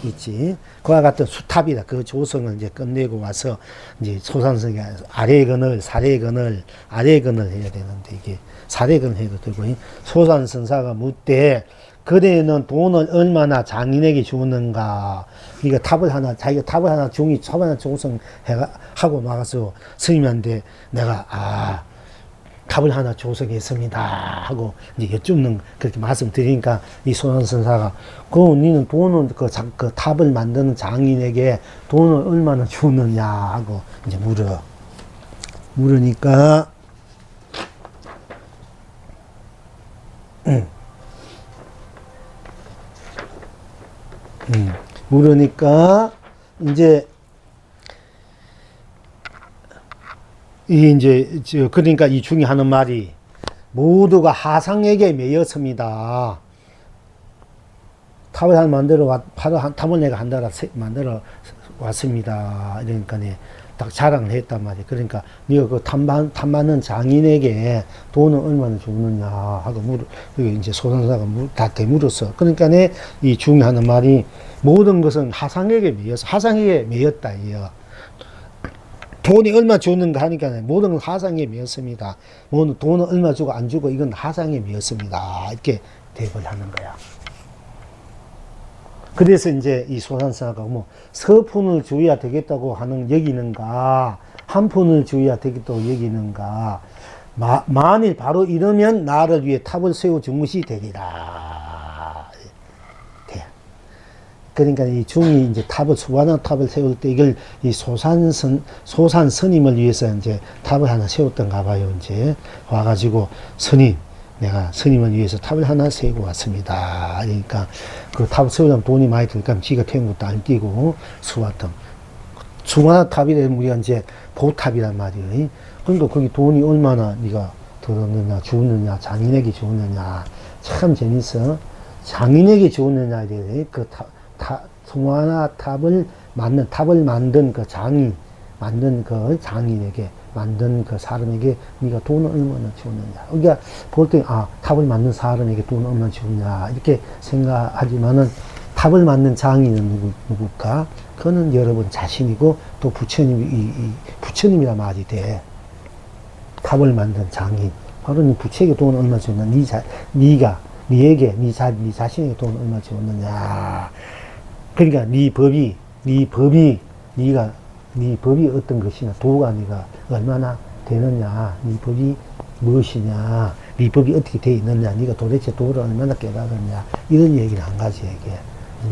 있지. 그와 같은 수탑이다. 그 조성을 이제 끝내고 와서 이제 소산성이 아래건을 사례건을 아래건을 해야 되는데 이게 사례건 해도 되고 소산선사가 묻되 그대는 돈을 얼마나 장인에게 주는가. 그러니까 탑을 하나 자기가 탑을 하나 종이 탑 하나 조성해 하고 나가서 스님한테 내가 탑을 하나 조성했습니다 하고 이제 여쭙는 그렇게 말씀드리니까 이 소산선사가 니는 돈은 그 탑을 만드는 장인에게 돈을 얼마나 주느냐 하고 이제 물으니까 물으니까 이제 그러니까 이 중에 하는 말이 모두가 하상에게 매였습니다. 탑을 하나 탑을 내가 한 달에 만들어 왔습니다. 이러니까 딱 자랑을 했단 말이에요. 그러니까 네가 그 탑 만든 장인에게 돈을 얼마나 주느냐 하고 이제 소산사가 다 되물었어. 그러니까 이 중에 하는 말이 모든 것은 하상에게 매였어. 하상에게 매였다 이요. 돈이 얼마 주는가 하니까 모든 건 하상에 매였습니다. 모든 돈은 얼마 주고 안 주고 이건 하상에 매였습니다. 이렇게 대답을 하는 거야. 그래서 이제 이 소산사가 뭐 서푼을 주어야 되겠다고 하는 여기는가, 한 푼을 주어야 되겠다고 여기는가. 만일 바로 이러면 나를 위해 탑을 세워 주무시 되리라. 돼. 그러니까 이 중이 이제 수완한 탑을 세울 때 이걸 이 소산 스님을 위해서 이제 탑을 하나 세웠던가 봐요. 이제 와가지고 스님, 내가 스님을 위해서 탑을 하나 세우고 왔습니다. 그러니까 그 탑을 세우려면 돈이 많이 들니까 지가 태운 것도 안 뛰고 수완탑. 수완한 탑이라면 우리가 이제 보탑이란 말이에요. 그러니까 거기 돈이 얼마나 네가 들었느냐, 주었느냐, 장인에게 주었느냐. 참 재밌어. 장인에게 주었느냐에 대해 그 수완한 탑을 만든 그 장인, 만든 그 장인에게, 만든 그 사람에게 네가 돈을 얼마나 주었느냐. 그러니까 볼 때, 탑을 만든 사람에게 돈을 얼마나 주었냐. 이렇게 생각하지만은 탑을 만든 장인은 누굴까? 그거는 여러분 자신이고 또 부처님이라 말이 돼. 탑을 만든 장인. 바로 네 부처에게 돈을 얼마 줬냐. 네 자신에게 돈을 얼마 줬느냐. 그러니까 네 법이 어떤 것이냐. 도가 네가 얼마나 되느냐. 네 법이 무엇이냐. 네 법이 어떻게 돼 있느냐. 네가 도대체 도를 얼마나 깨달았냐. 이런 얘기는 한 가지 얘기해.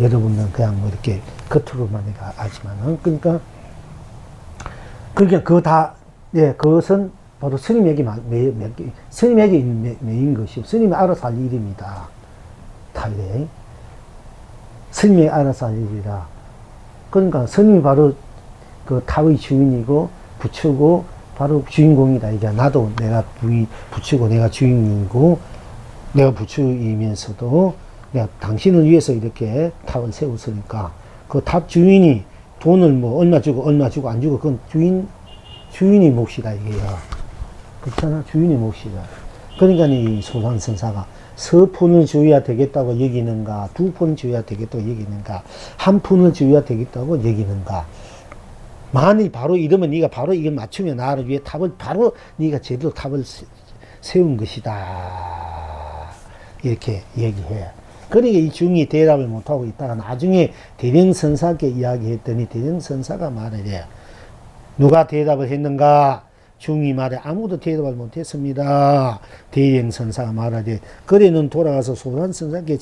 여러분은 그냥 뭐 이렇게 겉으로만 내가 알지만은. 그러니까 그것은 바로 스님에게 매인 것이요. 스님이 알아서 할 일입니다. 탈례. 스님이 알아서 할 일이라. 그러니까 스님이 바로 그 탑의 주인이고, 부처고, 바로 주인공이다. 이게 나도 내가 부처고, 내가 주인이고, 내가 부처이면서도 내가 당신을 위해서 이렇게 탑을 세웠으니까, 그 탑 주인이 돈을 뭐 얼마 주고 안 주고, 그건 주인이 몫이다, 이게요. 그렇잖아. 주인이 몫이다. 그러니까 이 소산선사가 서푼을 주어야 되겠다고 여기는가, 2푼 주어야 되겠다고 여기는가, 1푼을 주어야 되겠다고 여기는가. 만일 바로 이러면 네가 바로 이걸 맞추면 나를 위해 네가 제대로 탑을 세운 것이다. 이렇게 얘기해. 그러니까 이 중이 대답을 못하고 있다가 나중에 대령선사께 이야기했더니 대령선사가 말하래. 누가 대답을 했는가? 중이 말해. 아무도 대답을 못했습니다. 대령선사가 말하되 그래는 돌아가서 소산선사께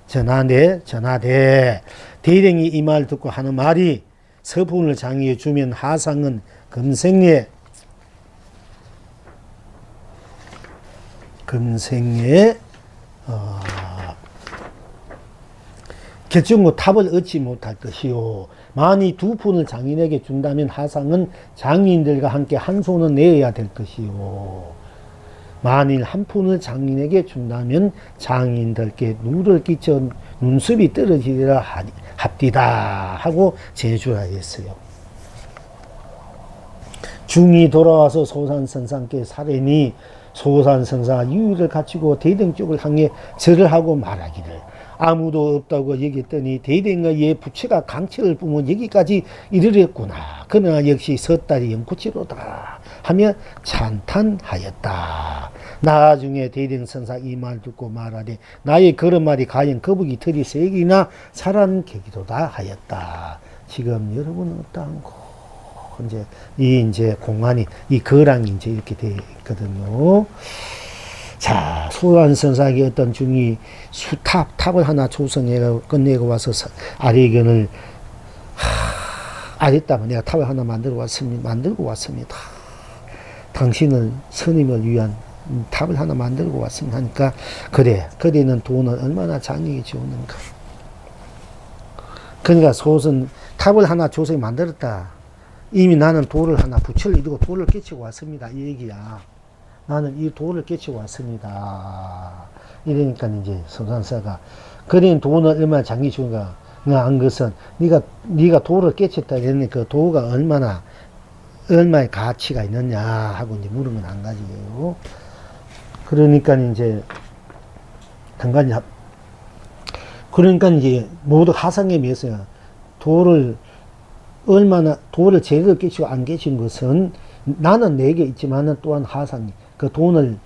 전하되 대령이 이 말 듣고 하는 말이 서푼을 장의해 주면 하상은 금생에 결정코 탑을 얻지 못할 것이요. 만이 2푼을 장인에게 준다면 하상은 장인들과 함께 한 손은 내어야 될 것이요. 만일 1푼을 장인에게 준다면 장인들께 누를 끼쳐 눈썹이 떨어지리라 합디다 하고 제주라 했어요. 중이 돌아와서 소산선사께 사례니 소산선사가 유의를 갖추고 대등 쪽을 향해 절을 하고 말하기를 아무도 없다고 얘기했더니 대등의 부처가 강철을 뿜은 여기까지 이르렀구나. 그러나 역시 섣달이 영구치로다 하며 찬탄하였다. 나중에 대등선사 이 말 듣고 말하되 나의 그런 말이 과연 거북이 털이 3개나 살아는 계기도다 하였다. 지금 여러분은 어떠한고? 이제 공안이, 이 거랑이 이제 이렇게 되어 있거든요. 자, 소환선사에게 어떤 중이 탑을 하나 조성해서 끝내고 와서 아래견을 아랬다면 내가 탑을 하나 만들고 왔습니다. 당신을 스님을 위한 탑을 하나 만들고 왔습니다. 하니까 그래는 돈을 얼마나 장에게 주었는가. 그러니까 탑을 하나 조성해 만들었다. 이미 나는 돌을 하나 부처를 이루고 돌을 깨치고 왔습니다. 이 얘기야. 나는 이 돌을 깨치고 왔습니다. 이러니까 이제 소산사가 그린 돈을 얼마나 장기 주는가. 안 것은 네가 돌을 깨쳤다 이랬는데 그 도가 얼마의 가치가 있느냐 하고 이제 물으면 한 가지예요. 그러니까 이제 모두 하상에 비해서 돌을 제대로 깨치고 안 깨친 것은 나는 내게 있지만은 또한 하상이 그 돈을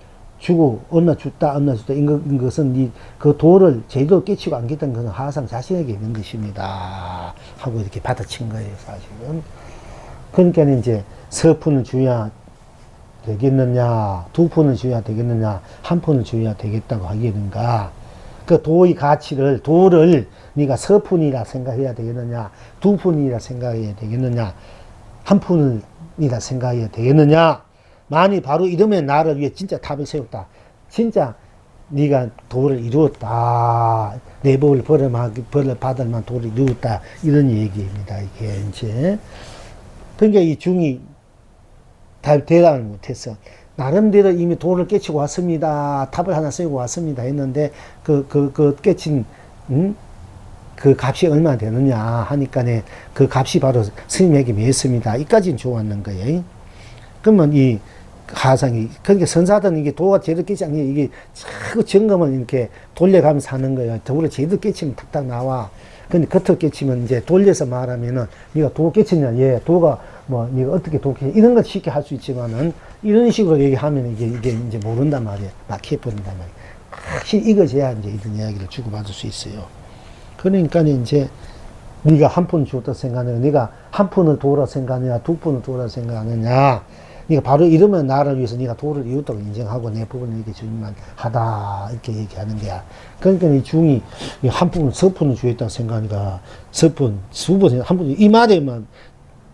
주고 얼마 줬다 얼마 줬다 이런 것은 그 도를 제대로 깨치고 안 깼던 것은 하상 자신에게 있는 것입니다 하고 이렇게 받아친 거예요 사실은. 그러니까 이제 서푼을 줘야 되겠느냐, 두 푼을 줘야 되겠느냐, 한 푼을 줘야 되겠다고 하겠는가. 그 도의 가치를, 도를 네가 서푼이라 생각해야 되겠느냐, 두 푼이라 생각해야 되겠느냐, 한 푼이라 생각해야 되겠느냐. 만이 바로 이러면 나를 위해 진짜 탑을 세웠다. 진짜 네가 도를 이루었다. 내 법을 벌을 받을 만 도를 이루었다. 이런 얘기입니다. 이게 이제. 그러니까 이 중이 대답을 못했어. 나름대로 이미 도를 깨치고 왔습니다. 탑을 하나 세우고 왔습니다. 했는데, 깨친, 그 값이 얼마나 되느냐 하니까네, 그 값이 바로 스님에게 매였습니다. 이까지는 좋았는 거예요. 그러면 이 하상이, 그러니까 선사들은 이게 도가 제대로 깨치 않니, 이게 자꾸 점검을 이렇게 돌려가면서 하는 거예요. 도를 제대로 깨치면 탁탁 나와. 근데 겉을 깨치면 이제 돌려서 말하면은, 네가 도 깨쳤냐, 예, 도가 뭐, 네가 어떻게 도 깨쳤냐, 이런 것 쉽게 할 수 있지만은, 이런 식으로 얘기하면 이게 이제 모른단 말이에요. 막혀버린단 말이에요. 확실히 익어져야 이제 이런 이야기를 주고받을 수 있어요. 그러니까 이제, 네가 한 푼 줬다 생각하느냐, 네가 한 푼을 도라 생각하느냐, 두 푼을 도라 생각하느냐, 네가 바로 이러면 나를 위해서 네가 도를 이웃다고 인정하고 내 부분을 이렇게 주님만 하다 이렇게 얘기하는 거야. 그러니까 이 중이 한 푼, 서푼을 주겠다고 생각하니까 서푼, 수푼, 한 푼, 이 말에만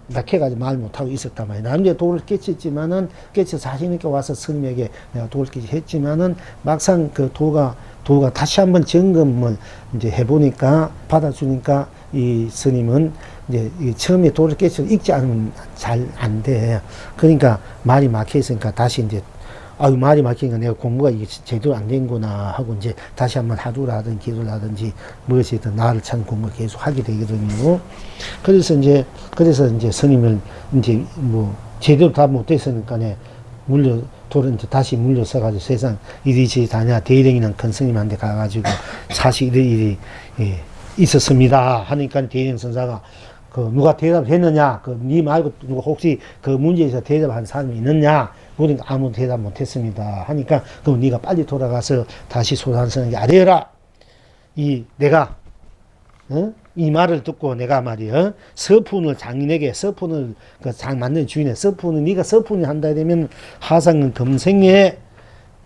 낙해가지고 말 못하고 있었단 말이야. 남자 도를 깨쳤지만은, 깨쳐 자신있게 와서 스님에게 내가 도를 깨쳤지만은, 막상 그 도가 다시 한번 점검을 이제 해보니까, 받아주니까, 이 스님은 이제 처음에 도를 깨쳐 읽지 않으면 잘 안 돼. 그러니까 말이 막혀있으니까 다시 이제, 아유, 말이 막히니까 내가 공부가 이게 제대로 안 된구나 하고 이제 다시 한번 하루를 하든지 기도를 하든지 무엇이든 나를 찾는 공부를 계속 하게 되거든요. 그래서 이제 스님을 이제 뭐 제대로 다 못했으니까네 도를 이제 다시 물려서가지고 세상 이리저리 다냐 대령이란 큰 스님한테 가가지고 사실 일이 있었습니다 하니까 대령 선사가 누가 대답했느냐, 니 말고 누가 혹시 그 문제에서 대답한 사람이 있느냐, 그러니까 아무 대답 못했습니다 하니까, 그럼 네가 빨리 돌아가서 다시 소산선에게 아뢰어라. 내가 이 말을 듣고 내가 말이야, 서푼을 장인에게, 서푼을 만든 주인의 서푼을 네가 서푼이 한다 되면 하상은 금생에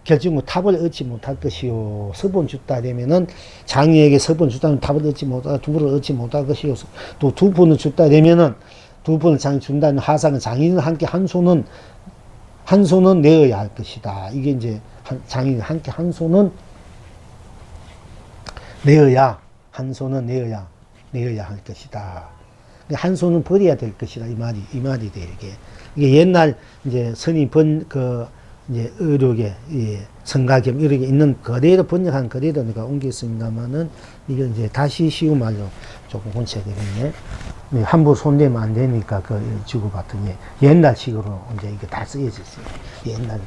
결정은 탑을 얻지 못할 것이요. 서본 줬다 되면은 장인에게 서본 줬다면 탑을 얻지 못할, 두부를 얻지 못할 것이요. 또 두 푼을 줬다 되면은 두 푼을 장인 준다는 하상은 장인은 함께 한 손은 내어야 할 것이다. 이게 이제 장인 함께 한 손은 내어야 할 것이다. 한 손은 버려야 될 것이다. 이 말이 돼, 이게 옛날 이제 스님 이제 의록에, 성가겸 이렇게 있는 그대로 번역한 그대로 내가 옮겼습니다만은, 이게 이제 다시 쉬운 말로 조금 고쳐야 되겠네. 함부로 손대면 안 되니까 주고받더니 옛날식으로 이제 이게 다 쓰여져 있어요. 옛날.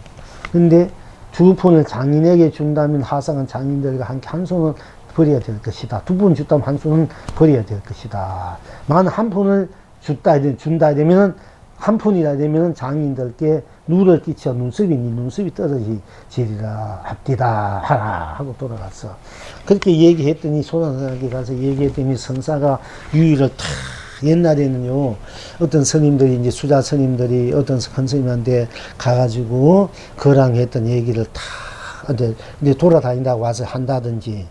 근데 두 푼을 장인에게 준다면 하상은 장인들과 함께 한 손은 버려야 될 것이다. 두 푼 줬다면 한 손은 버려야 될 것이다. 만 한 푼을 준다 되면은, 한 푼이라 되면은 장인들께 누를 끼쳐 눈썹이 떨어지리라 합디다 하라 하고 돌아갔어. 그렇게 얘기했더니, 소산선에게 가서 얘기했더니 선사가 유의를 탁, 옛날에는요, 어떤 스님들이, 이제 수자 스님들이 어떤 큰 스님한테 가가지고 거랑했던 얘기를 탁, 이제 돌아다닌다고 와서 한다든지,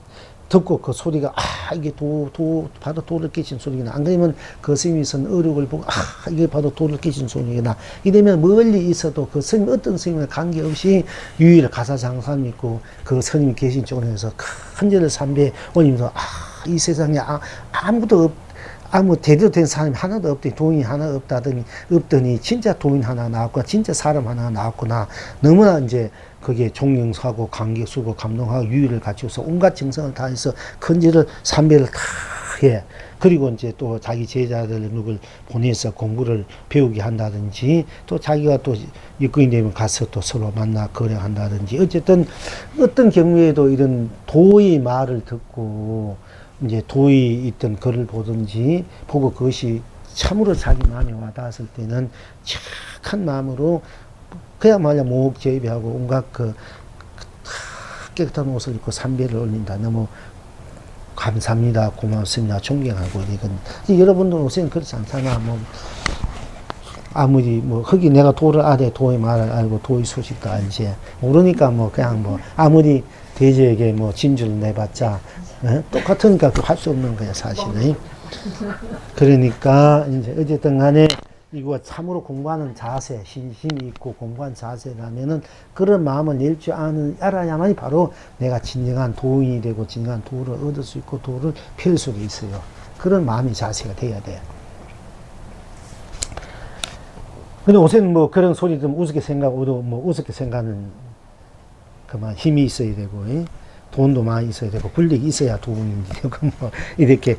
듣고 그 소리가, 이게 바로 도를 깨친 소리구나. 안 그러면 그 스님이 쓴 어록을 보고, 이게 바로 도를 깨친 소리구나. 이러면 멀리 있어도 그 스님, 어떤 스님과 관계없이 유일한 가사장사 믿고 그 스님이 계신 쪽에서 큰 절을 삼배 올리면서, 이 세상에 아무 제대로 된 사람이 하나도 없더니, 도인이 하나 없더니, 진짜 도인 하나 나왔구나, 진짜 사람 하나 나왔구나. 너무나 이제 그게 존경하고 감격스럽고 감동하고 유의를 갖추어서 온갖 정성을 다해서 큰절을 삼배를 다 해. 그리고 이제 또 자기 제자들 누굴 보내서 공부를 배우게 한다든지, 또 자기가 또 육군이 되면 가서 또 서로 만나 거래한다든지, 어쨌든 어떤 경우에도 이런 도의 말을 듣고 이제 도의 있던 글을 보든지 보고 그것이 참으로 자기 마음에 와닿았을 때는 착한 마음으로 그야말로 모욕제비하고 온갖 깨끗한 옷을 입고 삼배를 올린다. 너무 감사합니다. 고맙습니다. 존경하고 이건 여러분들 옷에는 그렇지 않잖아. 뭐 아무리 뭐 흙이 내가 도를 아래 도의 말을 알고 도의 소식도 알지. 모르니까 뭐 그냥 뭐 아무리 대제에게 뭐 진주를 내봤자 똑같으니까 그 할 수 없는 거야 사실은. 그러니까 이제 어쨌든 간에 이거 참으로 공부하는 자세, 신심이 있고 공부한 자세라면은 그런 마음을 낼 줄 알아야만이 바로 내가 진정한 도인이 되고 진정한 도를 얻을 수 있고 도를 펼 수가 있어요. 그런 마음이 자세가 돼야 돼. 근데 요새는 뭐 그런 소리 좀 우습게 생각하고 뭐 우습게 생각하는 그만 힘이 있어야 되고, 돈도 많이 있어야 되고, 권력이 있어야 도인이 되고, 뭐, 이렇게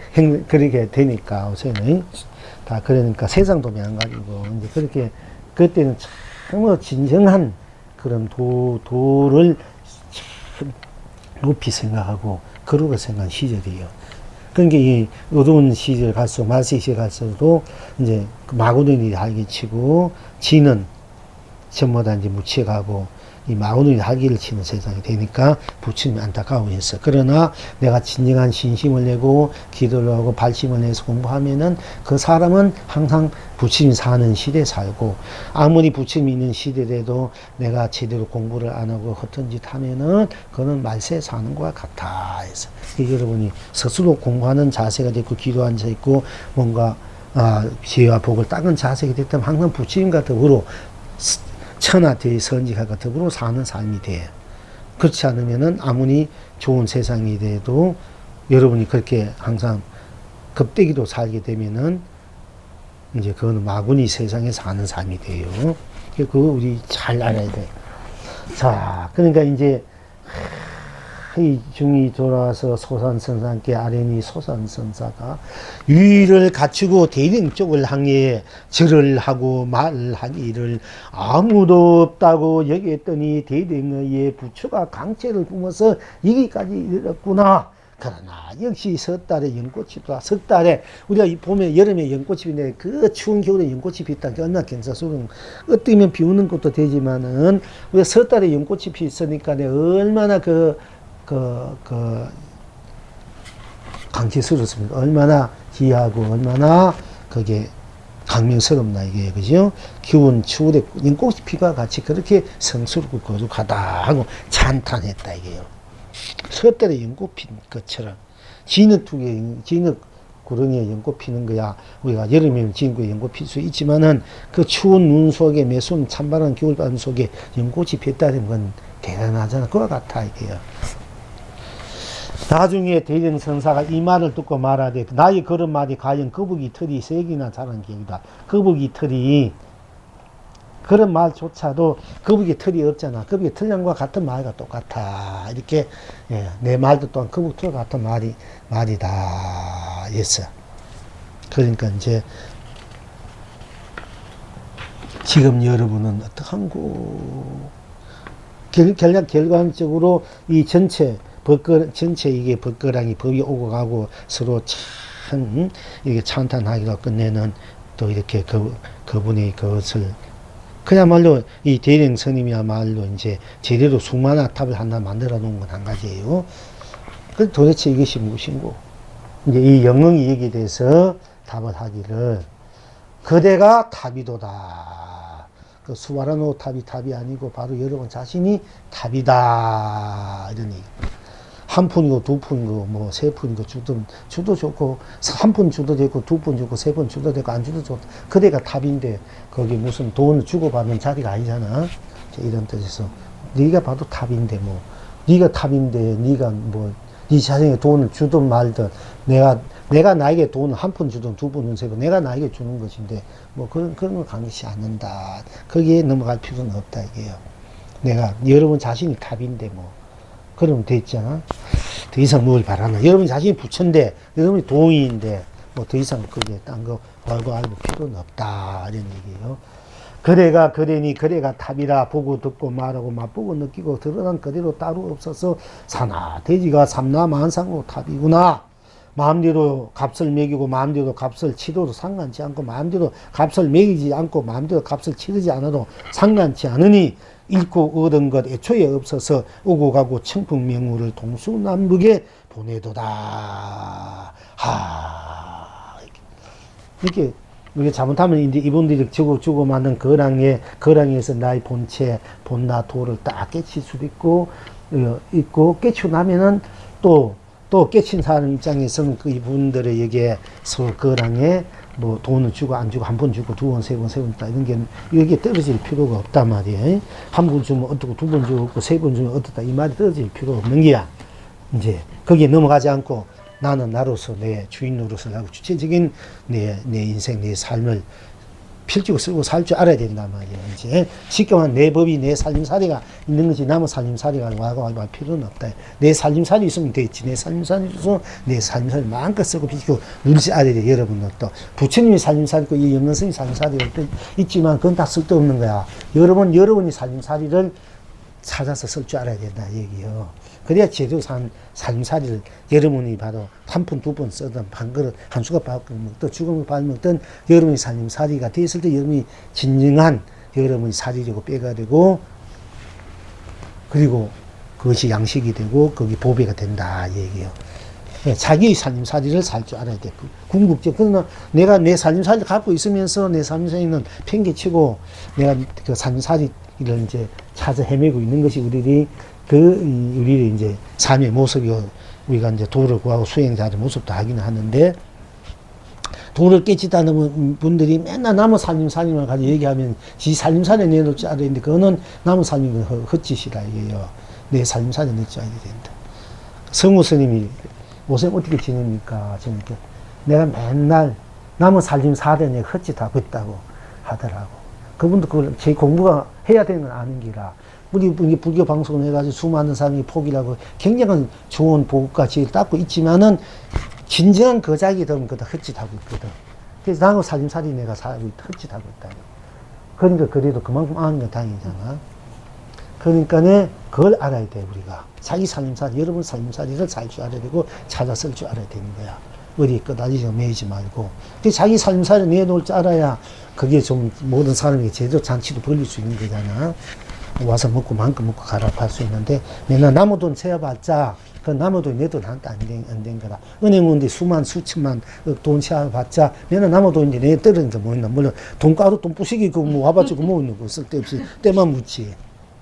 그렇게 되니까, 요새는. 다 그러니까 세상도 매한가지고, 이제 그렇게, 그때는 참 진정한 그런 도를 참 높이 생각하고, 거룩하게 생각한 시절이에요. 그러니까 이 어두운 시절 갈수록, 말세 시절 갈수록도, 이제 마구니들이 할기치고, 지는 전부 다 이제 묻혀가고, 이 마구니들이 할기를 치는 세상이 되니까 부처님이 안타까워했어. 그러나 내가 진정한 신심을 내고 기도를 하고 발심을 내서 공부하면은 그 사람은 항상 부처님이 사는 시대에 살고, 아무리 부처님이 있는 시대에도 내가 제대로 공부를 안 하고 허튼 짓 하면은 그거는 말세에 사는 것과 같아 해서 여러분이 스스로 공부하는 자세가 됐고 기도 앉아 있고 뭔가 지혜와 복을 닦은 자세가 됐다면 항상 부처님과 더불어 천하대의 선지하가 더불어 사는 삶이 돼. 그렇지 않으면은 아무리 좋은 세상이 돼도 여러분이 그렇게 항상 겁대기로 살게 되면은 이제 그거는 마구니 세상에 사는 삶이 돼요. 그거 우리 잘 알아야 돼. 자, 그러니까 이제 이 중이 돌아와서 소산선사께 아뢰니 소산선사가 유의를 갖추고 대등 쪽을 향해 절을 하고 말하기를 아무도 없다고 여겼더니 대등의 부처가 강체를 뿜어서 여기까지 이르렀구나. 그러나 역시 섣달에 연꽃이 피다. 섣달에 우리가 보면 여름에 연꽃이 피는데 그 추운 겨울에 연꽃이 피다. 얼마나 경사스러운. 어떻게 비 오는 것도 되지만은 우리가 섣달에 연꽃이 피었으니까 얼마나 강제스럽습니다. 얼마나 귀하고 얼마나 그게 강명스럽나 이게 그죠? 기운 추울에 연꽃이 피가 같이 그렇게 성스럽고 거룩하다 하고 찬탄했다 이게요. 섣달에 연꽃 핀 것처럼 진흙 구렁이에 연꽃 피는 거야. 우리가 여름이면 진구에 연꽃 필 수 있지만은 그 추운 눈 속에 매순 찬바람 겨울바람 속에 연꽃이 피었다는 건 대단하잖아. 그와 같아 이게요. 나중에 대등선사가 이 말을 듣고 말하되 나의 그런 말이 과연 거북이 털이 세기나 자란 계기다. 거북이 털이 그런 말조차도 거북이 털이 없잖아. 거북이 털량과 같은 말과 똑같아. 이렇게 내 말도 또한 거북이 털과 같은 말이다 했어. 그러니까 이제 지금 여러분은 어떡한고 결과적으로 이 전체 이게 벗거랑이 법이 오고 가고 서로 참 이렇게 찬탄하기가 끝내는 또 이렇게 그분의 그것을 그야말로 이 대령 스님이야말로 이제 제대로 수만화 탑을 하나 만들어 놓은 건 한 가지예요. 그 도대체 이것이 무엇인고? 이제 이 영흥이 얘기에 대해서 답을 하기를 그대가 탑이도다. 그 수와라노 탑이 아니고 바로 여러분 자신이 탑이다. 이런 얘기. 한 푼이고 두 푼이고 뭐 세 푼이고 주도 좋고 한 푼 주도 되고 두 푼 주고 세 푼 주도 되고 안 주도 좋고 그대가 탑인데 거기 무슨 돈 주고받는 자리가 아니잖아. 이런 뜻에서 네가 봐도 탑인데 뭐 네가 탑인데 네가 뭐 네 자신의 돈을 주든 말든 내가 나에게 돈을 한 푼 주든 두 푼 주든 내가 나에게 주는 것인데 뭐 그런 걸 강요시 않는다. 거기에 넘어갈 필요는 없다 이게요. 내가 여러분 자신이 탑인데 뭐 그러면 됐잖아. 더 이상 뭘 바라나. 여러분 자신이 부처인데, 여러분이 도인인데, 뭐 더 이상 그게 딴 거 알고 필요는 없다. 이런 얘기예요. 그대가 탑이라 보고 듣고 말하고 맛보고 느끼고 드러난 그대로 따로 없어서 사나, 돼지가 삼나 만상으로 탑이구나. 마음대로 값을 매기고 마음대로 값을 치러도 상관치 않고 마음대로 값을 매기지 않고 마음대로 값을 치르지 않아도 상관치 않으니 잃고 얻은 것 애초에 없어서 오고 가고 청풍명우를 동서남북에 보내도다. 이렇게 우리가 잘못하면 이제 이분들이 주고 만든 거랑에서 나의 본체, 본나, 도를 딱 깨칠 수도 있고 깨치고 나면은 또 깨친 사람 입장에서는 그 이분들에게 서로 거랑에 뭐 돈을 주고 안 주고 한 번 주고 두 번, 세 번 있다 이런 게 이게 떨어질 필요가 없단 말이에요. 한 번 주면 어떻고 두 번 주고 세 번 주면 어떻다 이 말이 떨어질 필요가 없는 게야. 이제 거기에 넘어가지 않고 나는 나로서 내 주인으로서 하고 주체적인 내 인생 내 삶을 필지고 쓰고 살 줄 알아야 된단 말이에요. 이제 쉽게 말하면 내 법이 내 살림살이가 있는 것이 남의 살림살이가 와고 할 필요는 없다. 내 살림살이 있으면 됐지. 내 살림살이 있어서 내 살림살이 마음껏 쓰고 비치고 누리지 알아야 돼. 여러분들도 부처님이 살림살이 있고 이 영건성이 살림살이 있지만 그건 다 쓸데없는 거야. 여러분이 살림살이를 찾아서 쓸 줄 알아야 된다 얘기요. 그래야 제대로 산 살림살이를 여러분이 바로 한 푼, 두 푼 쓰든 한 그릇, 한 수갑 밥 먹든 죽음을 밥 먹든 여러분이 살림살이가 됐을 때 여러분이 진정한 여러분이 살이려고 빼가 되고 그리고 그것이 양식이 되고 거기 보배가 된다 얘기예요. 자기의 살림살이를 살 줄 알아야 돼. 궁극적. 그러나 내가 내 살림살이를 갖고 있으면서 내 살림살이는 팽개치고 내가 그 살림살이를 이제 찾아 헤매고 있는 것이 우리의 이제 삶의 모습이고 우리가 이제 도를 구하고 수행자의 모습도 하기는 하는데 도를 깨치다는 분들이 맨날 남의 살림살이만 가지고 얘기하면 지 살림살이 내놓을 줄 알아야 되는데 그거는 남의 살림은 헛짓이라 이게요. 내 살림살이 낼 줄 알아야 된다. 성우 스님이 요새 어떻게 지냅니까? 저니까 내가 맨날 남의 살림살이 내가 헛짓하고 있다고 하더라고. 그분도 그걸 제 공부가 해야 되는 건 아는 기라. 우리 불교 방송을 해가지고 수많은 사람이 복이라고 굉장한 좋은 복과 지혜를 닦고 있지만은 진정한 거작이 되면 그다 헛짓하고 있거든. 그래서 나하고 살림살이 내가 살고 헛짓하고 있다. 그러니까 그래도 그만큼 아는 건 다행이잖아. 그러니까 그걸 알아야 돼 우리가. 자기 살림살이 여러분 살림살이를 살 줄 알아야 되고 찾아 쓸 줄 알아야 되는 거야. 어디 끄다리지 매이지 말고. 자기 살림살이 내놓을 줄 알아야 그게 좀 모든 사람에게 제대로 잔치도 벌릴 수 있는 거잖아. 와서 먹고 마음껏 먹고 가라 할 수 있는데 맨날 남의 돈 세어봤자 그 남의 돈이 내 돈 한도 안 된 거라. 은행원들이 수천만 돈 세어봤자 맨날 남의 돈인데 내 떨어진 뭐 있나. 물론 돈가루 돈 부시기 그 뭐 와봤자 뭐 있는 거 쓸데없이 때만 묻지.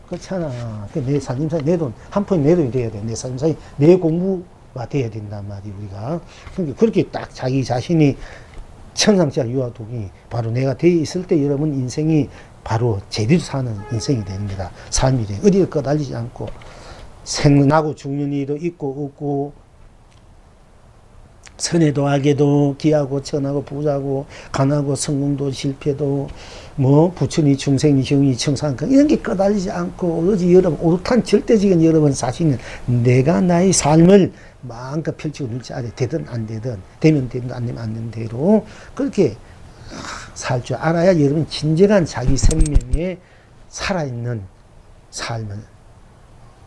그렇잖아. 내 살림살이 내 돈 한 푼이 내 돈이 돼야 돼. 내 살림살이 내 공부가 돼야 된단 말이 우리가. 그러니까 그렇게 딱 자기 자신이 천상자 유아독이 바로 내가 돼 있을 때 여러분 인생이 바로 제대로 사는 인생이 되는 거다. 삶이 돼. 어디를 꺼달리지 않고 생나고 죽는 일도 있고 없고 선해도 악에도 기하고 천하고 부자고 가난하고 성공도 실패도 뭐 부처니 중생이 정이 청산권 이런 게 꺼달리지 않고 어지 여러분 오롯한 절대적인 여러분 자신은 내가 나의 삶을 마음껏 펼치고 누리지 않아야 되든 안 되든 되면 되든 안 되면 안 되는 대로 그렇게 살 줄 알아야 여러분 진정한 자기 생명에 살아있는 삶을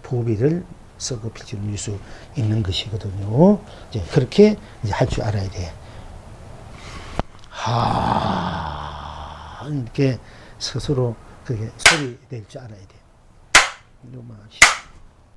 보배를 썩어 필지를 누릴 수 있는 것이거든요. 이제 그렇게 이제 할 줄 알아야 돼. 이렇게 스스로 그게 소리 낼 줄 알아야 돼. 이런 말